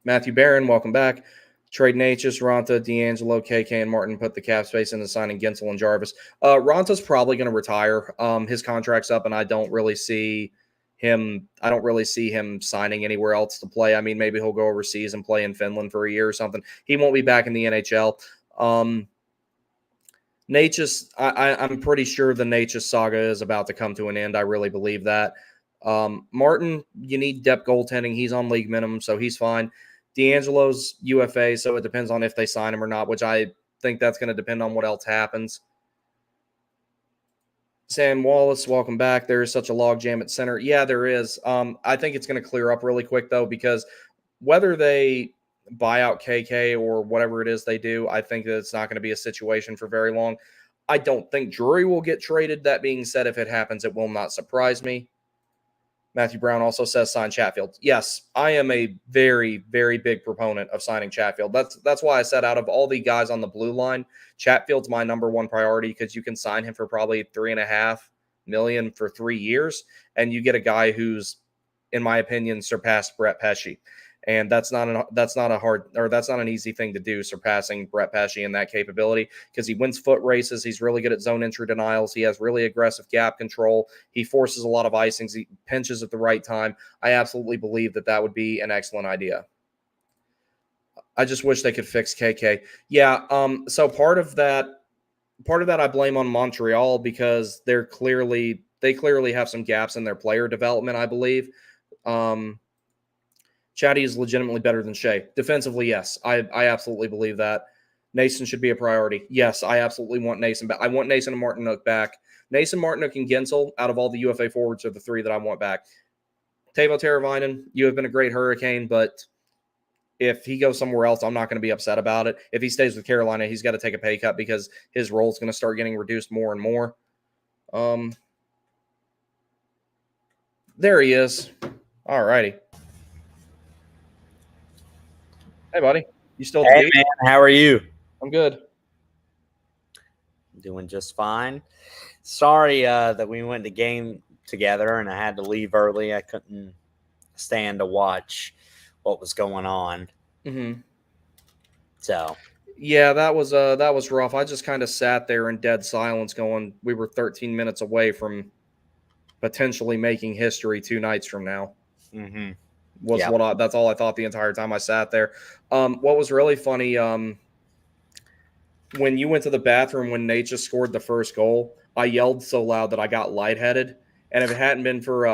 Matthew Barron, welcome back. Trade Natchez, Ronta, D'Angelo, KK, and Martin put the cap space into signing Gensel and Jarvis. Ronta's probably going to retire. His contract's up, and I don't really see him signing anywhere else to play. I mean, maybe he'll go overseas and play in Finland for a year or something. He won't be back in the NHL. Natchez, I'm pretty sure the Natchez saga is about to come to an end. I really believe that. Martin, you need depth goaltending. He's on league minimum, so he's fine. D'Angelo's UFA, so it depends on if they sign him or not, which I think that's going to depend on what else happens. Sam Wallace, welcome back. There is such a logjam at center. Yeah, there is. I think it's going to clear up really quick, though, because whether they buy out KK or whatever it is they do, I think that it's not going to be a situation for very long. I don't think Drury will get traded. That being said, if it happens, it will not surprise me. Matthew Brown also says sign Chatfield. Yes, I am a very, very big proponent of signing Chatfield. That's why I said out of all the guys on the blue line, Chatfield's my number one priority because you can sign him for probably $3.5 million for 3 years, and you get a guy who's, in my opinion, surpassed Brett Pesce. And that's not an easy thing to do, surpassing Brett Pesce in that capability, because he wins foot races. He's really good at zone entry denials. He has really aggressive gap control. He forces a lot of icings. He pinches at the right time. I absolutely believe that would be an excellent idea. I just wish they could fix KK. Yeah. So part of that I blame on Montreal because they clearly have some gaps in their player development, I believe. Chatty is legitimately better than Shea. Defensively, yes. I absolutely believe that. Nason should be a priority. Yes, I absolutely want Nason back. I want Nason and Martinook back. Nason, Martinook, and Gensel, out of all the UFA forwards, are the three that I want back. Teuvo Teravainen, you have been a great Hurricane, but if he goes somewhere else, I'm not going to be upset about it. If he stays with Carolina, he's got to take a pay cut because his role is going to start getting reduced more and more. There he is. All righty. Hey, buddy. You still at the gate? Man, how are you? I'm good. Doing just fine. Sorry that we went to game together and I had to leave early. I couldn't stand to watch what was going on. Mm-hmm. So yeah, that was rough. I just kind of sat there in dead silence going, we were 13 minutes away from potentially making history 2 nights from now. Mm-hmm. That's all I thought the entire time I sat there. What was really funny, when you went to the bathroom when Nate just scored the first goal, I yelled so loud that I got lightheaded. And if it hadn't been for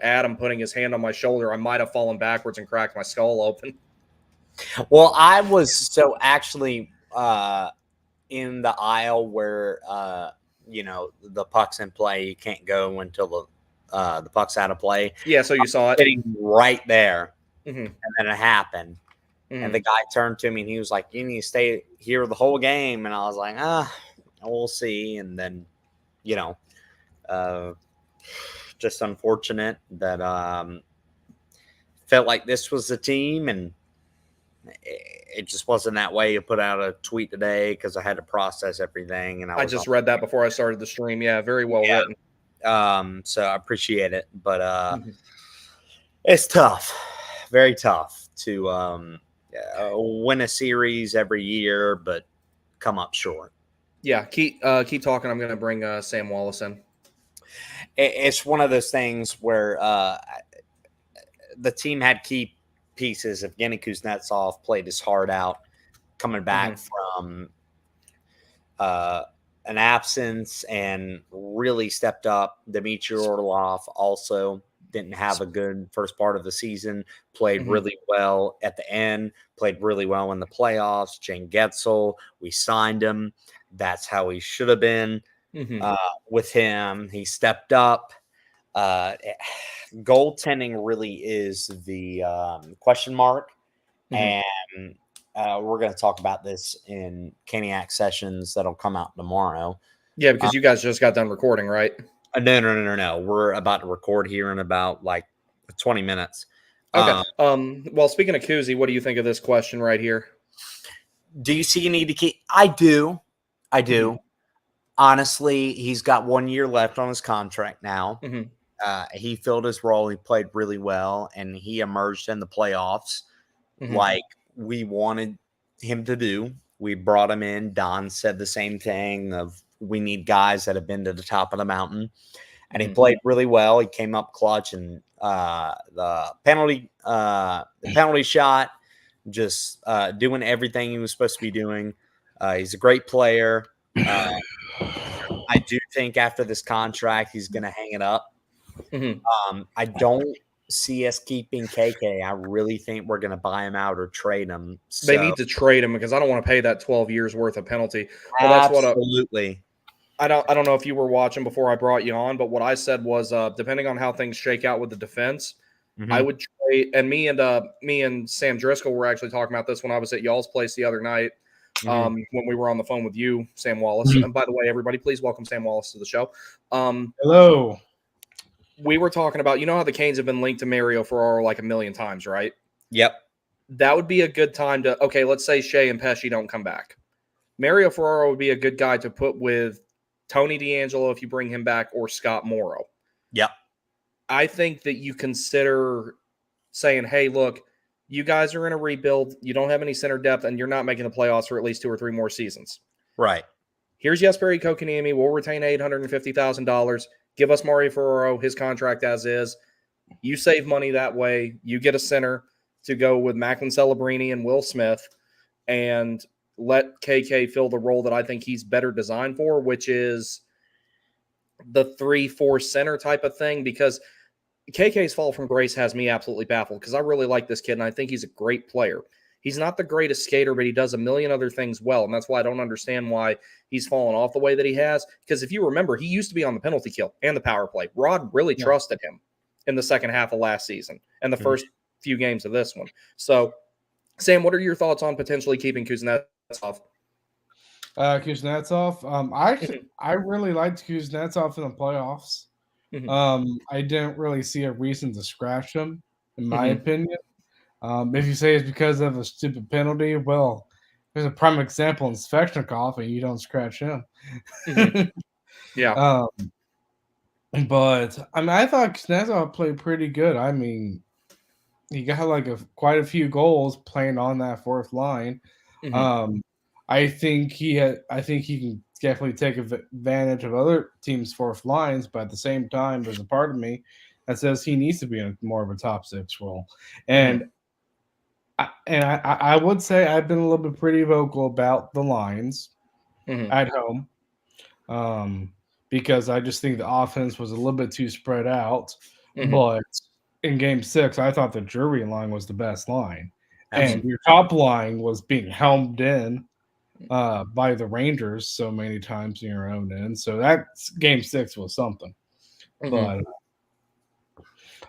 Adam putting his hand on my shoulder, I might have fallen backwards and cracked my skull open. Well, I was actually in the aisle where the puck's in play. You can't go until the puck's out of play. Yeah, so you saw it. Sitting right there. Mm-hmm. And then it happened. Mm-hmm. And the guy turned to me and he was like, you need to stay here the whole game. And I was like, we'll see. And then, just unfortunate that felt like this was the team. And it just wasn't that way. You put out a tweet today because I had to process everything. And I just read that before I started the stream. Yeah, very well written. So I appreciate it, but it's tough, very tough to win a series every year, but come up short. Yeah, keep talking. I'm going to bring Sam Wallace in. It's one of those things where the team had key pieces. Evgeny Kuznetsov played his heart out, coming back from an absence and really stepped up. Dmitry Orlov also didn't have a good first part of the season, played really well at the end, played really well in the playoffs. Jane Getzel, we signed him. That's how he should have been with him. He stepped up. Goaltending really is the question mark. And we're going to talk about this in Caniac sessions that'll come out tomorrow. Yeah, because you guys just got done recording, right? No. We're about to record here in about 20 minutes. Okay. Well, speaking of Kuzi, what do you think of this question right here? Do you see a need to keep? I do. Honestly, he's got 1 year left on his contract now. Mhm. He filled his role. He played really well, and he emerged in the playoffs Mhm. like we wanted him to do. We brought him in. Don said the same thing of we need guys that have been to the top of the mountain, and he Mhm. played really well. He came up clutch, and the penalty shot, just doing everything he was supposed to be doing. He's a great player. I do think after this contract, he's going to hang it up. Mhm. I don't see us keeping KK. I really think we're going to buy him out or trade him. They So need to trade him because I don't want to pay that 12 years worth of penalty. Well, that's what absolutely, I don't know if you were watching before I brought you on, but what I said was depending on how things shake out with the defense, I Mhm. would trade. And me and Sam Driscoll were actually talking about this when I was at y'all's place the other night. Mhm. When we were on the phone with you, Sam Wallace. Mhm. And by the way, everybody, please welcome Sam Wallace to the show. Hello. We were talking about, you know how the Canes have been linked to Mario Ferraro like a million times, right? Yep. That would be a good time to, okay, let's say Shea and Pesci don't come back. Mario Ferraro would be a good guy to put with Tony D'Angelo if you bring him back, or Scott Morrow. Yep. I think that you consider saying, hey, look, you guys are in a rebuild. You don't have any center depth, and you're not making the playoffs for at least 2 or 3 more seasons. Right. Here's Jesperi Kotkaniemi. We'll retain $850,000. Give us Mario Ferraro, his contract as is. You save money that way. You get a center to go with Macklin Celebrini and Will Smith, and let KK fill the role that I think he's better designed for, which is the 3-4 center type of thing. Because KK's fall from grace has me absolutely baffled because I really like this kid and I think he's a great player. He's not the greatest skater, but he does a million other things well. And that's why I don't understand why he's fallen off the way that he has. Because if you remember, he used to be on the penalty kill and the power play. Rod really trusted him in the second half of last season and the first few games of this one. So, Sam, what are your thoughts on potentially keeping Kuznetsov? Kuznetsov. I really liked Kuznetsov in the playoffs. I didn't really see a reason to scratch him, in my opinion. If you say it's because of a stupid penalty, well, there's a prime example in Svechnikov, and you don't scratch him. Yeah. But I mean, I thought Kuznetsov played pretty good. I mean, he got like quite a few goals playing on that fourth line. I think he can definitely take advantage of other teams' fourth lines, but at the same time, there's a part of me that says he needs to be in more of a top six role. And I would say I've been a little bit pretty vocal about the lines at home, because I just think the offense was a little bit too spread out. But in Game 6, I thought the Drury line was the best line, and your top line was being helmed in by the Rangers so many times in your own end. So that Game 6 was something. But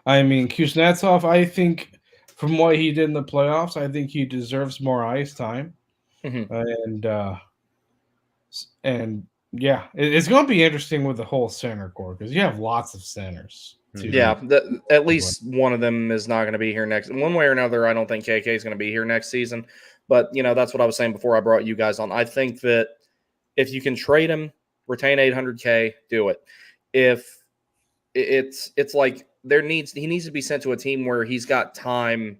I mean, Kuznetsov, I think from what he did in the playoffs, I think he deserves more ice time. And yeah, it's going to be interesting with the whole center core because you have lots of centers. Yeah, at least one of them is not going to be here next. One way or another, I don't think KK is going to be here next season. But, that's what I was saying before I brought you guys on. I think that if you can trade him, retain $800K, do it. If it's like he needs to be sent to a team where he's got time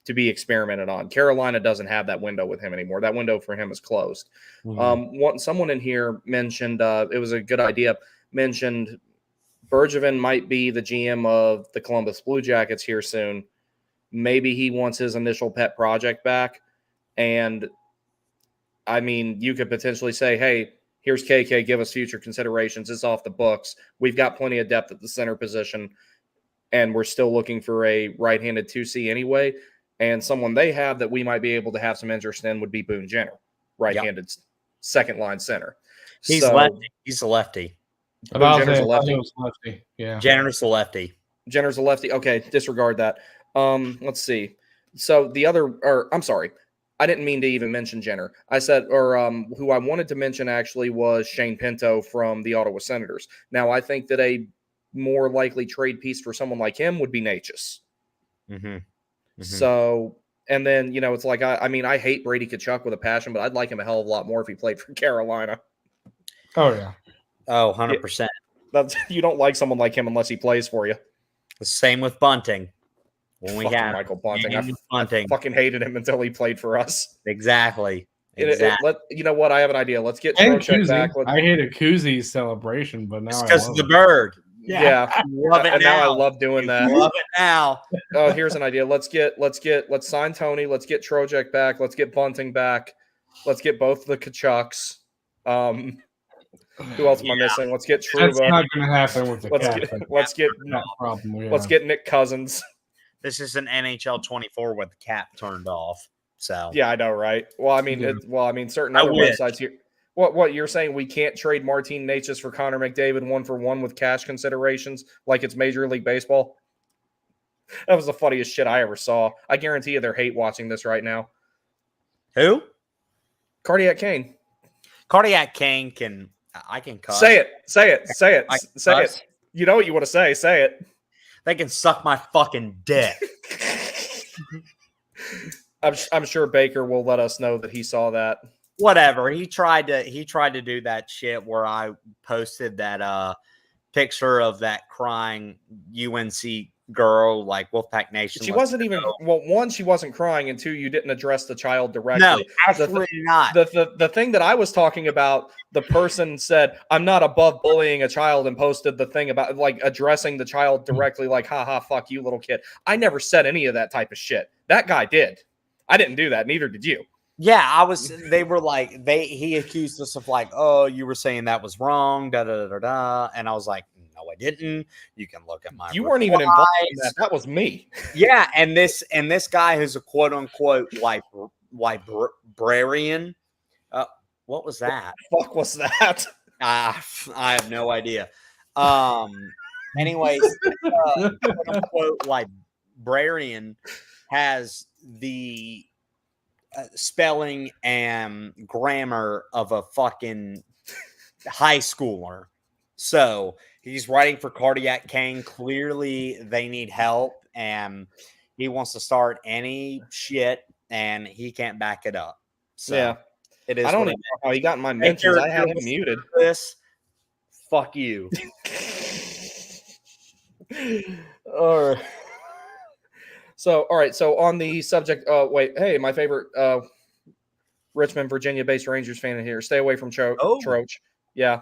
to be experimented on. Carolina doesn't have that window with him anymore. That window for him is closed. Someone in here mentioned, it was a good idea, mentioned Bergevin might be the GM of the Columbus Blue Jackets here soon. Maybe he wants his initial pet project back. And, I mean, you could potentially say, hey, here's KK, give us future considerations. It's off the books. We've got plenty of depth at the center position, and we're still looking for a right-handed 2C anyway. And someone they have that we might be able to have some interest in would be Boone Jenner, right-handed second-line center. He's lefty. He's a lefty. Jenner's a lefty. Yeah. Jenner's a lefty. Jenner's a lefty. Okay, disregard that. Let's see. So I'm sorry. I didn't mean to even mention Jenner. I said, who I wanted to mention actually was Shane Pinto from the Ottawa Senators. Now, I think that a more likely trade piece for someone like him would be Natchez. So, and then, it's like, I mean, I hate Brady Tkachuk with a passion, but I'd like him a hell of a lot more if he played for Carolina. Oh yeah. Oh, 100%. That's you don't like someone like him unless he plays for you. The same with Bunting. When we Fucking had Michael Bunting. James I Bunting. fucking hated him until he played for us. Exactly. You know what? I have an idea. Let's get And Trocheck Kuzi. back. I hated Kuzi's celebration, but now It's I because love of the it. bird. Yeah. Love it And now I now. love doing that. Love it now. Oh, here's an idea. Let's sign Tony. Let's get Trocheck back. Let's get Bunting back. Let's get both the Kachucks. Who else am I missing? Let's get That's Trouba. not going to happen with the cap. Let's get Nick Cousins. This is an NHL 24 with the cap turned off. So Yeah, I know, right? Well, I mean, Yeah. Certain I other wish. websites here. What you're saying? We can't trade Martin Necas for Connor McDavid 1-for-1 with cash considerations, like it's Major League Baseball. That was the funniest shit I ever saw. I guarantee you, they're hate watching this right now. who? Cardiac Kane. Cardiac Kane can. I can cuss. Say it. I can Say cuss. it. You know what you want to say. Say it. They can suck my fucking dick. I'm sure Baker will let us know that he saw that. Whatever. He tried to do that shit where I posted that picture of that crying UNC girl, like Wolfpack Nation. She wasn't even one, she wasn't crying, and two, you didn't address the child directly. No, absolutely not. The thing that I was talking about, the person said, I'm not above bullying a child, and posted the thing about like addressing the child directly, like, haha, fuck you, little kid. I never said any of that type of shit. That guy did. I didn't do that, neither did you. Yeah, I was. They were like, he accused us of like, oh, you were saying that was wrong, da da da da, and I was like, no, I didn't. You can look at my. You weren't even involved in that. That was me. Yeah, and this guy who's a quote unquote librarian. What was that? What the fuck was that? I have no idea. Anyways, quote unquote librarian has the spelling and grammar of a fucking high schooler. So he's writing for Cardiac Kane. Clearly, they need help, and he wants to start any shit, and he can't back it up. So Yeah. it is. I don't even know how he got in my mentions. I had him muted. This. Fuck you. All right. So, all right. So, on the subject, hey, my favorite Richmond, Virginia-based Rangers fan in here. Stay away from Troch. Yeah.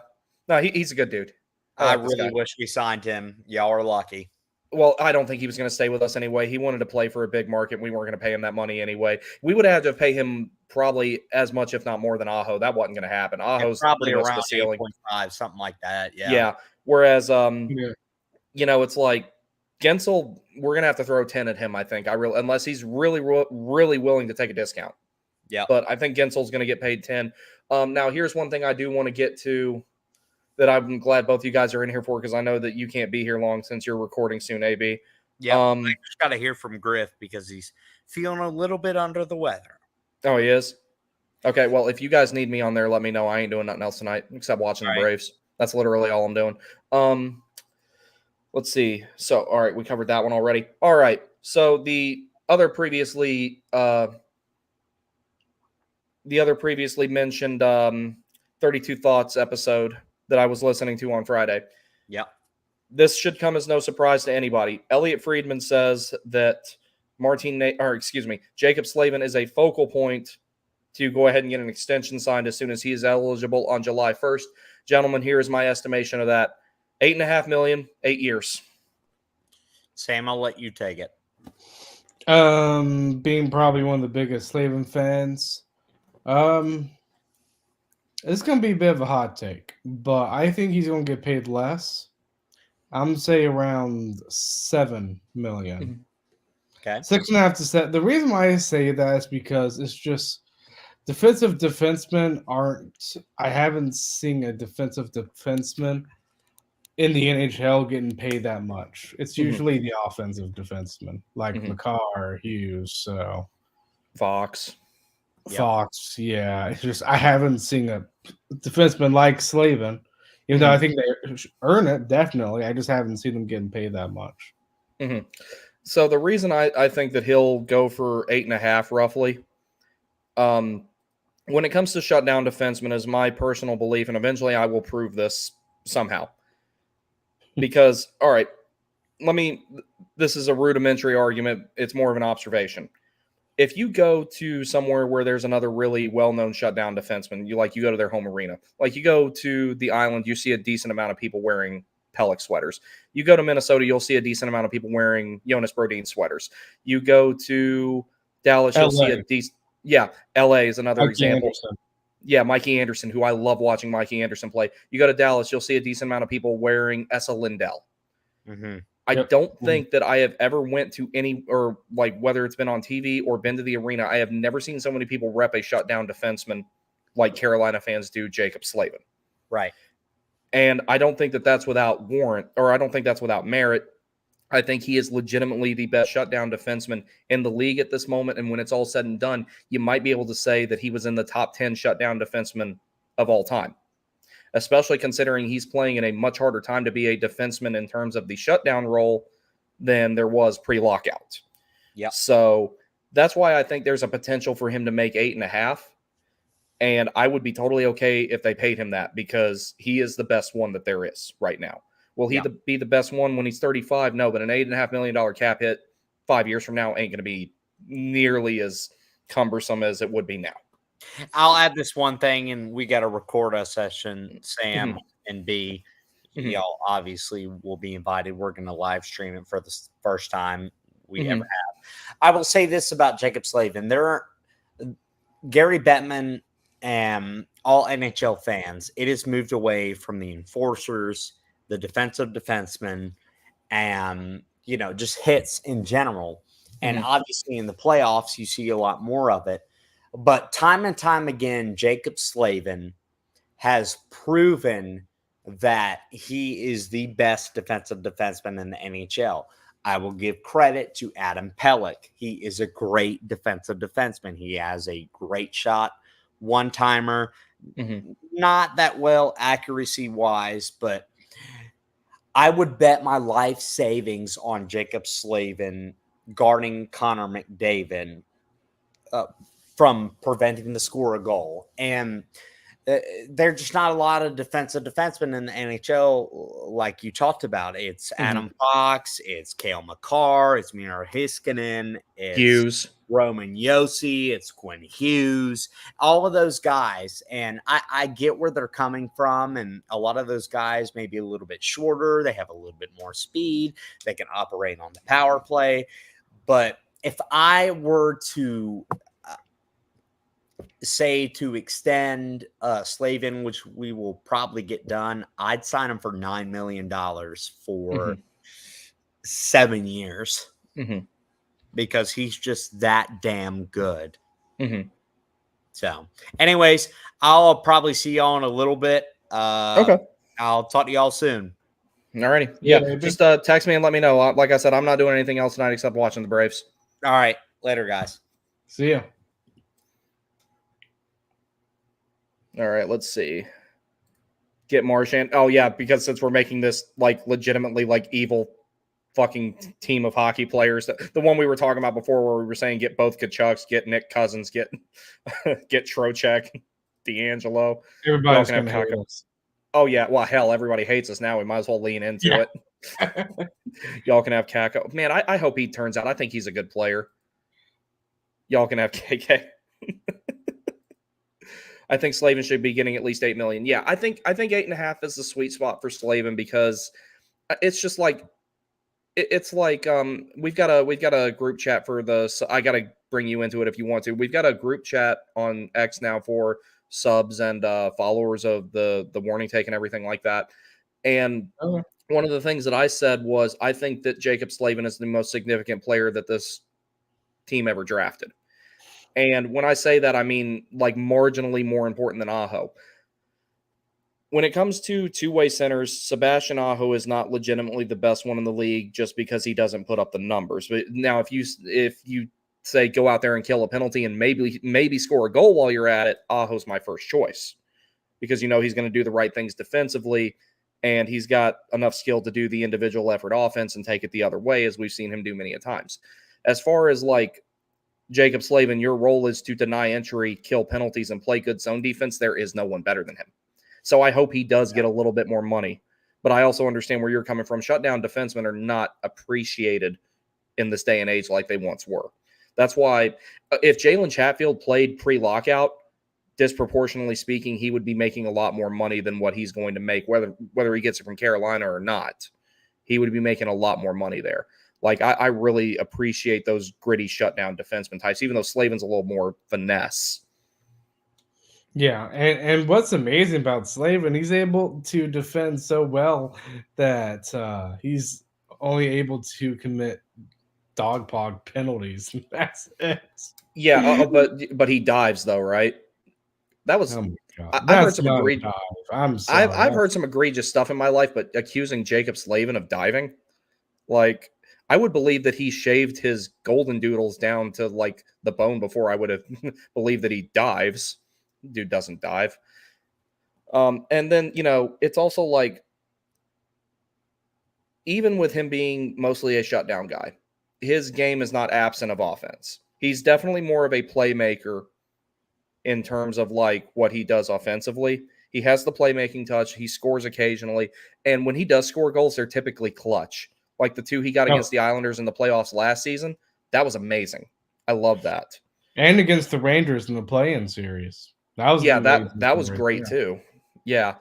No, he's a good dude. I like this really guy. wish we signed him. Y'all are lucky. Well, I don't think he was going to stay with us anyway. He wanted to play for a big market. We weren't going to pay him that money anyway. We would have had to pay him probably as much, if not more, than Aho. That wasn't going to happen. Aho's probably pretty much around the ceiling. 8.5, something like that. Yeah. Yeah. Whereas, Yeah. you know, it's like Gensel, we're going to have to throw 10 at him, I think. Unless he's really, really willing to take a discount. Yeah. But I think Gensel's going to get paid 10. Now, here's one thing I do want to get to that I'm glad both you guys are in here for, because I know that you can't be here long since you're recording soon, AB. Yeah. I just got to hear from Griff because he's feeling a little bit under the weather. Oh, he is? Okay, well, if you guys need me on there, let me know. I ain't doing nothing else tonight except watching the Braves. That's literally all I'm doing. Let's see. So, all right, we covered that one already. All right. So the other previously mentioned 32 Thoughts episode that I was listening to on Friday. Yep. This should come as no surprise to anybody. Elliot Friedman says that Jacob Slavin is a focal point to go ahead and get an extension signed as soon as he is eligible on July 1st. Gentlemen, here is my estimation of that. $8.5 million, 8 years. Sam, I'll let you take it. Being probably one of the biggest Slavin fans, it's going to be a bit of a hot take, but I think he's going to get paid less. I'm going to say around $7 million. Okay. 6.5 to 7. The reason why I say that is because it's just defensive defensemen aren't. I haven't seen a defensive defenseman in the NHL getting paid that much. It's usually the offensive defenseman, like Makar, Hughes, so Fox. Yeah. It's just I haven't seen a defenseman like Slavin, even though I think they earn it, definitely. I just haven't seen them getting paid that much. So the reason I think that he'll go for 8.5 roughly, when it comes to shutdown defensemen, is my personal belief, and eventually I will prove this somehow. Because, all right, this is a rudimentary argument. It's more of an observation. If you go to somewhere where there's another really well-known shutdown defenseman, you go to their home arena. Like you go to the island, you see a decent amount of people wearing Pellick sweaters. You go to Minnesota, you'll see a decent amount of people wearing Jonas Brodin sweaters. You go to Dallas, you'll see a decent. Yeah, LA is another example. Anderson. Yeah, Mikey Anderson, who I love watching Mikey Anderson play. You go to Dallas, you'll see a decent amount of people wearing Esa Lindell. Mm-hmm. I don't think that I have ever went to any, or like whether it's been on TV or been to the arena, I have never seen so many people rep a shutdown defenseman like Carolina fans do Jacob Slavin. Right. And I don't think that that's without warrant, or I don't think that's without merit. I think he is legitimately the best shutdown defenseman in the league at this moment. And when it's all said and done, you might be able to say that he was in the top 10 shutdown defensemen of all time, especially considering he's playing in a much harder time to be a defenseman in terms of the shutdown role than there was pre-lockout. Yeah. So that's why I think there's a potential for him to make 8.5. And I would be totally okay if they paid him that, because he is the best one that there is right now. Will he be the best one when he's 35? No, but an $8.5 million cap hit 5 years from now ain't going to be nearly as cumbersome as it would be now. I'll add this one thing, and we got to record a session, Sam and B. Y'all obviously will be invited. We're going to live stream it for the first time we ever have. I will say this about Jacob Slavin. There are Gary Bettman and all NHL fans. It has moved away from the enforcers, the defensive defensemen, and, just hits in general. And obviously in the playoffs, you see a lot more of it. But time and time again, Jacob Slavin has proven that he is the best defensive defenseman in the NHL. I will give credit to Adam Pellick. He is a great defensive defenseman. He has a great shot, one-timer, not that well accuracy-wise, but I would bet my life savings on Jacob Slavin guarding Connor McDavid from preventing the score a goal. And there are just not a lot of defensive defensemen in the NHL like you talked about. It's Adam Fox, it's Cale Makar, it's Miro Heiskanen, it's Hughes, Roman Josi, it's Quinn Hughes, all of those guys. And I get where they're coming from. And a lot of those guys may be a little bit shorter. They have a little bit more speed. They can operate on the power play. But if I were to say to extend Slavin, which we will probably get done, I'd sign him for $9 million for 7 years because he's just that damn good. So anyways, I'll probably see y'all in a little bit. Okay. I'll talk to y'all soon. Alrighty. Yeah. Just text me and let me know. Like I said, I'm not doing anything else tonight except watching the Braves. All right. Later, guys. See ya. All right, let's see. Get Marchand. Oh, yeah, because since we're making this legitimately evil fucking team of hockey players, the one we were talking about before where we were saying get both Kachucks, get Nick Cousins, get Trocheck, D'Angelo. Everybody's going to hate us. Oh, yeah. Well, hell, everybody hates us now. We might as well lean into it. Y'all can have Kakko. Man, I hope he turns out. I think he's a good player. Y'all can have KK. I think Slavin should be getting at least $8 million. Yeah, I think 8.5 is the sweet spot for Slavin because it's just we've got a group chat for I got to bring you into it if you want to. We've got a group chat on X now for subs and followers of the Warning Take and everything like that. And one of the things that I said was I think that Jacob Slavin is the most significant player that this team ever drafted. And when I say that, I mean marginally more important than Aho. When it comes to two-way centers, Sebastian Aho is not legitimately the best one in the league just because he doesn't put up the numbers. But now, if you say go out there and kill a penalty and maybe score a goal while you're at it, Aho's my first choice because he's going to do the right things defensively, and he's got enough skill to do the individual effort offense and take it the other way, as we've seen him do many a times. As far as Jacob Slavin, your role is to deny entry, kill penalties, and play good zone defense. There is no one better than him. So I hope he does get a little bit more money. But I also understand where you're coming from. Shutdown defensemen are not appreciated in this day and age like they once were. That's why if Jalen Chatfield played pre-lockout, disproportionately speaking, he would be making a lot more money than what he's going to make, whether he gets it from Carolina or not. He would be making a lot more money there. Like, I really appreciate those gritty shutdown defenseman types, even though Slavin's a little more finesse. Yeah, and what's amazing about Slavin, he's able to defend so well that he's only able to commit dogpog penalties. That's it. Yeah, but he dives though, right? That was. Oh my God. I've heard some egregious. I'm sorry. I've heard some egregious stuff in my life, but accusing Jacob Slavin of diving, like, I would believe that he shaved his golden doodles down to like the bone before I would have believed that he dives. Dude doesn't dive. And then, it's also like, even with him being mostly a shutdown guy, his game is not absent of offense. He's definitely more of a playmaker in terms of like what he does offensively. He has the playmaking touch. He scores occasionally. And when he does score goals, they're typically clutch. Like the 2 he got against the Islanders in the playoffs last season. That was amazing. I love that. And against the Rangers in the play-in series. That was great too. Yeah.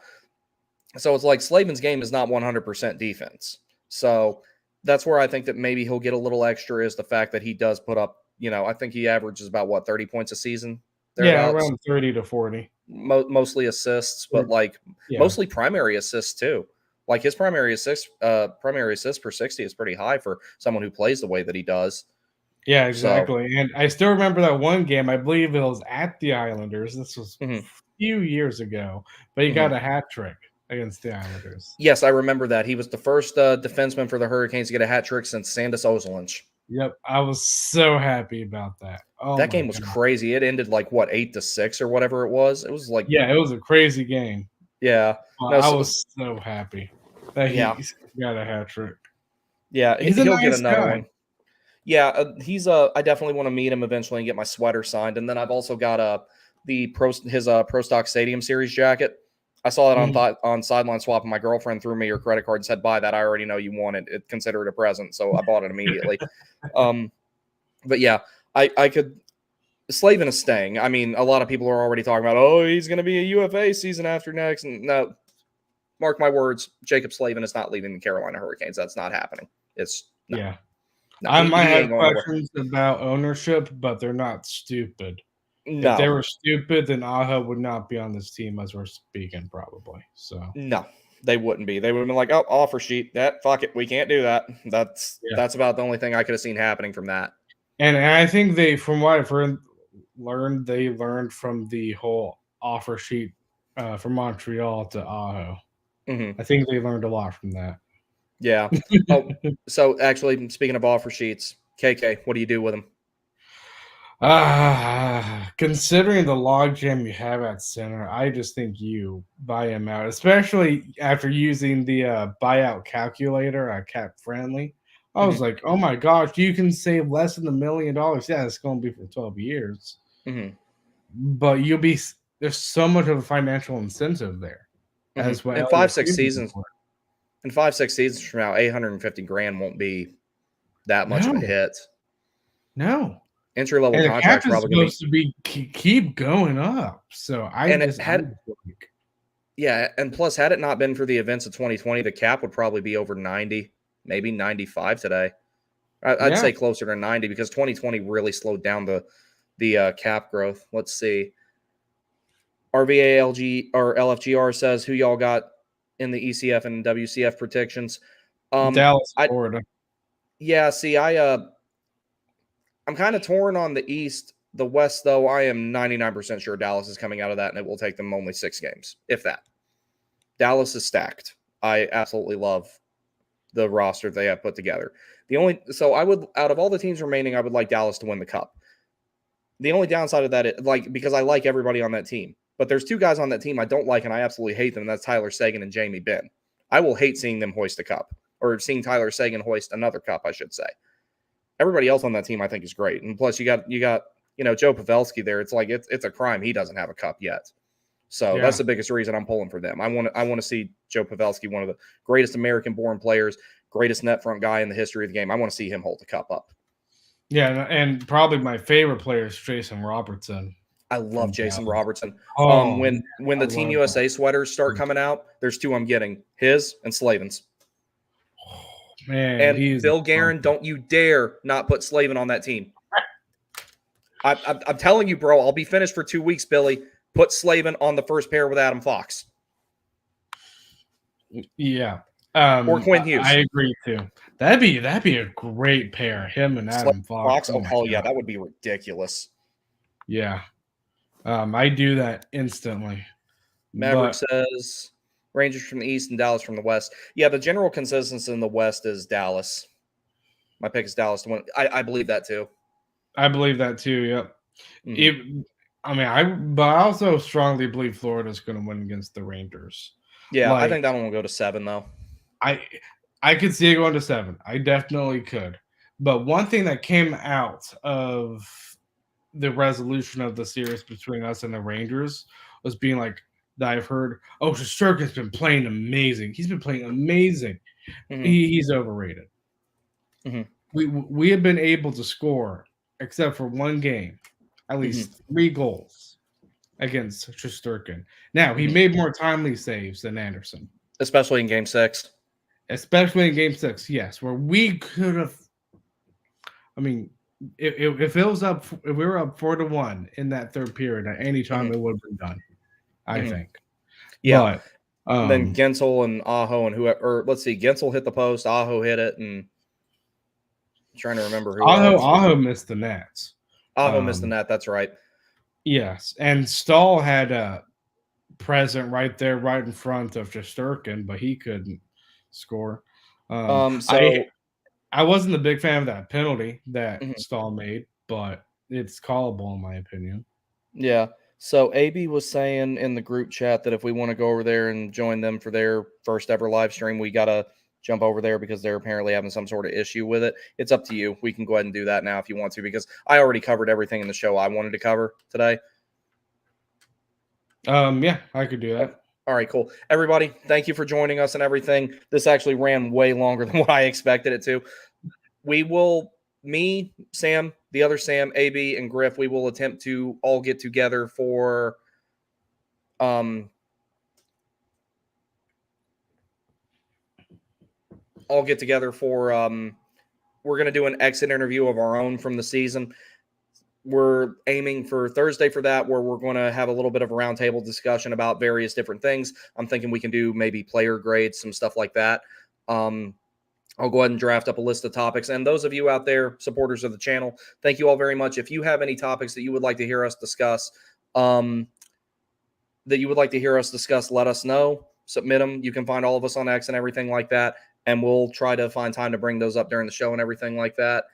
So it's like Slavin's game is not 100% defense. So that's where I think that maybe he'll get a little extra is the fact that he does put up, I think he averages about 30 points a season. Yeah, around 30 to 40. Mostly assists, but mostly primary assists too. Like his primary assists per 60 is pretty high for someone who plays the way that he does. Yeah, exactly. So, and I still remember that one game. I believe it was at the Islanders. This was a few years ago, but he got a hat trick against the Islanders. Yes, I remember that. He was the first defenseman for the Hurricanes to get a hat trick since Sandis Ozolinsh. Yep, I was so happy about that. Oh, that game was crazy. It ended 8-6 or whatever it was. It was like, yeah, it was a crazy game. Yeah, I was so happy that he got a hat trick. Yeah, he'll get another one. Yeah, I definitely want to meet him eventually and get my sweater signed. And then I've also got his Pro Stock Stadium Series jacket. I saw it on Sideline Swap, and my girlfriend threw me her credit card and said, "Buy that. I already know you want it. Consider it a present." So I bought it immediately. But yeah, I could. Slavin is staying. I mean, a lot of people are already talking about, oh, he's going to be a UFA season after next. And no, mark my words, Jacob Slavin is not leaving the Carolina Hurricanes. That's not happening. Yeah. No, I might have questions about ownership, but they're not stupid. No. If they were stupid, then Aho would not be on this team as we're speaking, probably. So no, they wouldn't be. They would have been like, oh, offer sheet. Fuck it. We can't do that. That's about the only thing I could have seen happening from that. And I think from what I've learned, they learned from the whole offer sheet from Montreal to Aho. I think they learned a lot from that. Yeah. So actually, speaking of offer sheets, KK, what do you do with them? Considering the logjam you have at center, I just think you buy him out, especially after using the buyout calculator at Cap Friendly. I was like, oh my gosh, you can save less than $1 million. Yeah, it's going to be for 12 years. But there's so much of a financial incentive there as well. In 5-6 seasons. In 5-6 seasons from now, $850,000 won't be that much of a hit. No. Entry level contracts probably supposed to be keep going up. So yeah, and plus, had it not been for the events of 2020, the cap would probably be over 90, maybe 95 today. I'd say closer to 90 because 2020 really slowed down the cap growth. Let's see. RVALG or LFGR says who y'all got in the ECF and WCF predictions. Dallas, Florida. Yeah, see, I'm kind of torn on the East. The West, though, I am 99% sure Dallas is coming out of that, and it will take them only 6 games, if that. Dallas is stacked. I absolutely love the roster they have put together. Out of all the teams remaining, I would like Dallas to win the Cup. The only downside of that is, because I like everybody on that team. But there's 2 guys on that team I don't like, and I absolutely hate them, and that's Tyler Seguin and Jamie Benn. I will hate seeing them hoist a cup, or seeing Tyler Seguin hoist another cup, I should say. everybody else on that team I think is great. And plus, you got Joe Pavelski there. It's like it's a crime he doesn't have a cup yet. So that's the biggest reason I'm pulling for them. I want to see Joe Pavelski, one of the greatest American-born players, greatest net front guy in the history of the game. I want to see him hold the cup up. Yeah, and probably my favorite player is Jason Robertson. I love Jason Robertson. Oh, when the Team USA sweaters start coming out, there's two I'm getting: his and Slavin's. Man, and Bill Guerin, don't you dare not put Slavin on that team. I'm telling you, bro, I'll be finished for 2 weeks, Billy. Put Slavin on the first pair with Adam Fox. Yeah. Or Quinn Hughes. I agree too. That'd be a great pair, him and Adam Fox. Oh hell yeah, that would be ridiculous. Yeah. I do that instantly. Maverick says Rangers from the East and Dallas from the West. Yeah, the general consensus in the West is Dallas. My pick is Dallas to win. I believe that too. I believe that too, yep. Mm-hmm. I also strongly believe Florida's going to win against the Rangers. Yeah, I think that one will go to 7 though. I could see it going to 7. I definitely could. But one thing that came out of the resolution of the series between us and the Rangers was being like that I've heard, Shesterkin's been playing amazing. He's been playing amazing. Mm-hmm. He's overrated. Mm-hmm. We have been able to score, except for one game, at least 3 goals against Shesterkin. Now, he made more timely saves than Anderson. Especially in Game 6. Especially in Game 6, yes, where we could have. I mean, if we were up 4-1 in that third period at any time, it would have been done. I think. Yeah. But, then Gensel and Aho and whoever, or let's see, Gensel hit the post, Aho hit it, and I'm trying to remember who. Aho missed the nets. Aho missed the net. That's right. Yes, and Stahl had a present right there, right in front of Shesterkin, but he couldn't score. I wasn't a big fan of that penalty that Stahl made, but it's callable in my opinion. Yeah. So AB was saying in the group chat that if we want to go over there and join them for their first ever live stream, we got to jump over there because they're apparently having some sort of issue with it. It's up to you. We can go ahead and do that now if you want to, because I already covered everything in the show I wanted to cover today. Yeah, I could do that. All right, cool. Everybody, thank you for joining us and everything. This actually ran way longer than what I expected it to. Me, Sam, the other Sam, AB, and Griff, we will attempt to all get together for we're going to do an exit interview of our own from the season. We're aiming for Thursday for that, where we're going to have a little bit of a roundtable discussion about various different things. I'm thinking we can do maybe player grades, some stuff like that. I'll go ahead and draft up a list of topics. And those of you out there, supporters of the channel, thank you all very much. If you have any topics that you would like to hear us discuss, let us know. Submit them. You can find all of us on X and everything like that. And we'll try to find time to bring those up during the show and everything like that.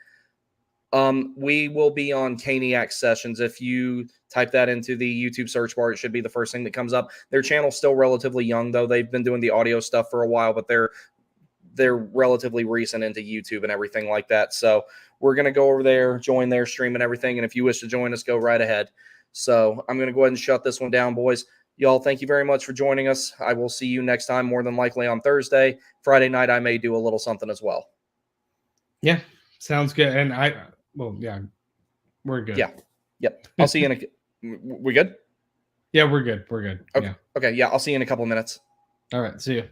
We will be on Caniac Sessions. If you type that into the YouTube search bar, it should be the first thing that comes up. Their channel's still relatively young, though. They've been doing the audio stuff for a while, but they're relatively recent into YouTube and everything like that. So we're going to go over there, join their stream and everything. And if you wish to join us, go right ahead. So I'm going to go ahead and shut this one down, boys. Y'all, thank you very much for joining us. I will see you next time, more than likely on Thursday. Friday night, I may do a little something as well. Yeah, sounds good. And we're good. Yeah. Yep. I'll see you in we good? Yeah, we're good. We're good. Okay. Yeah. Okay. Yeah. I'll see you in a couple of minutes. All right. See you.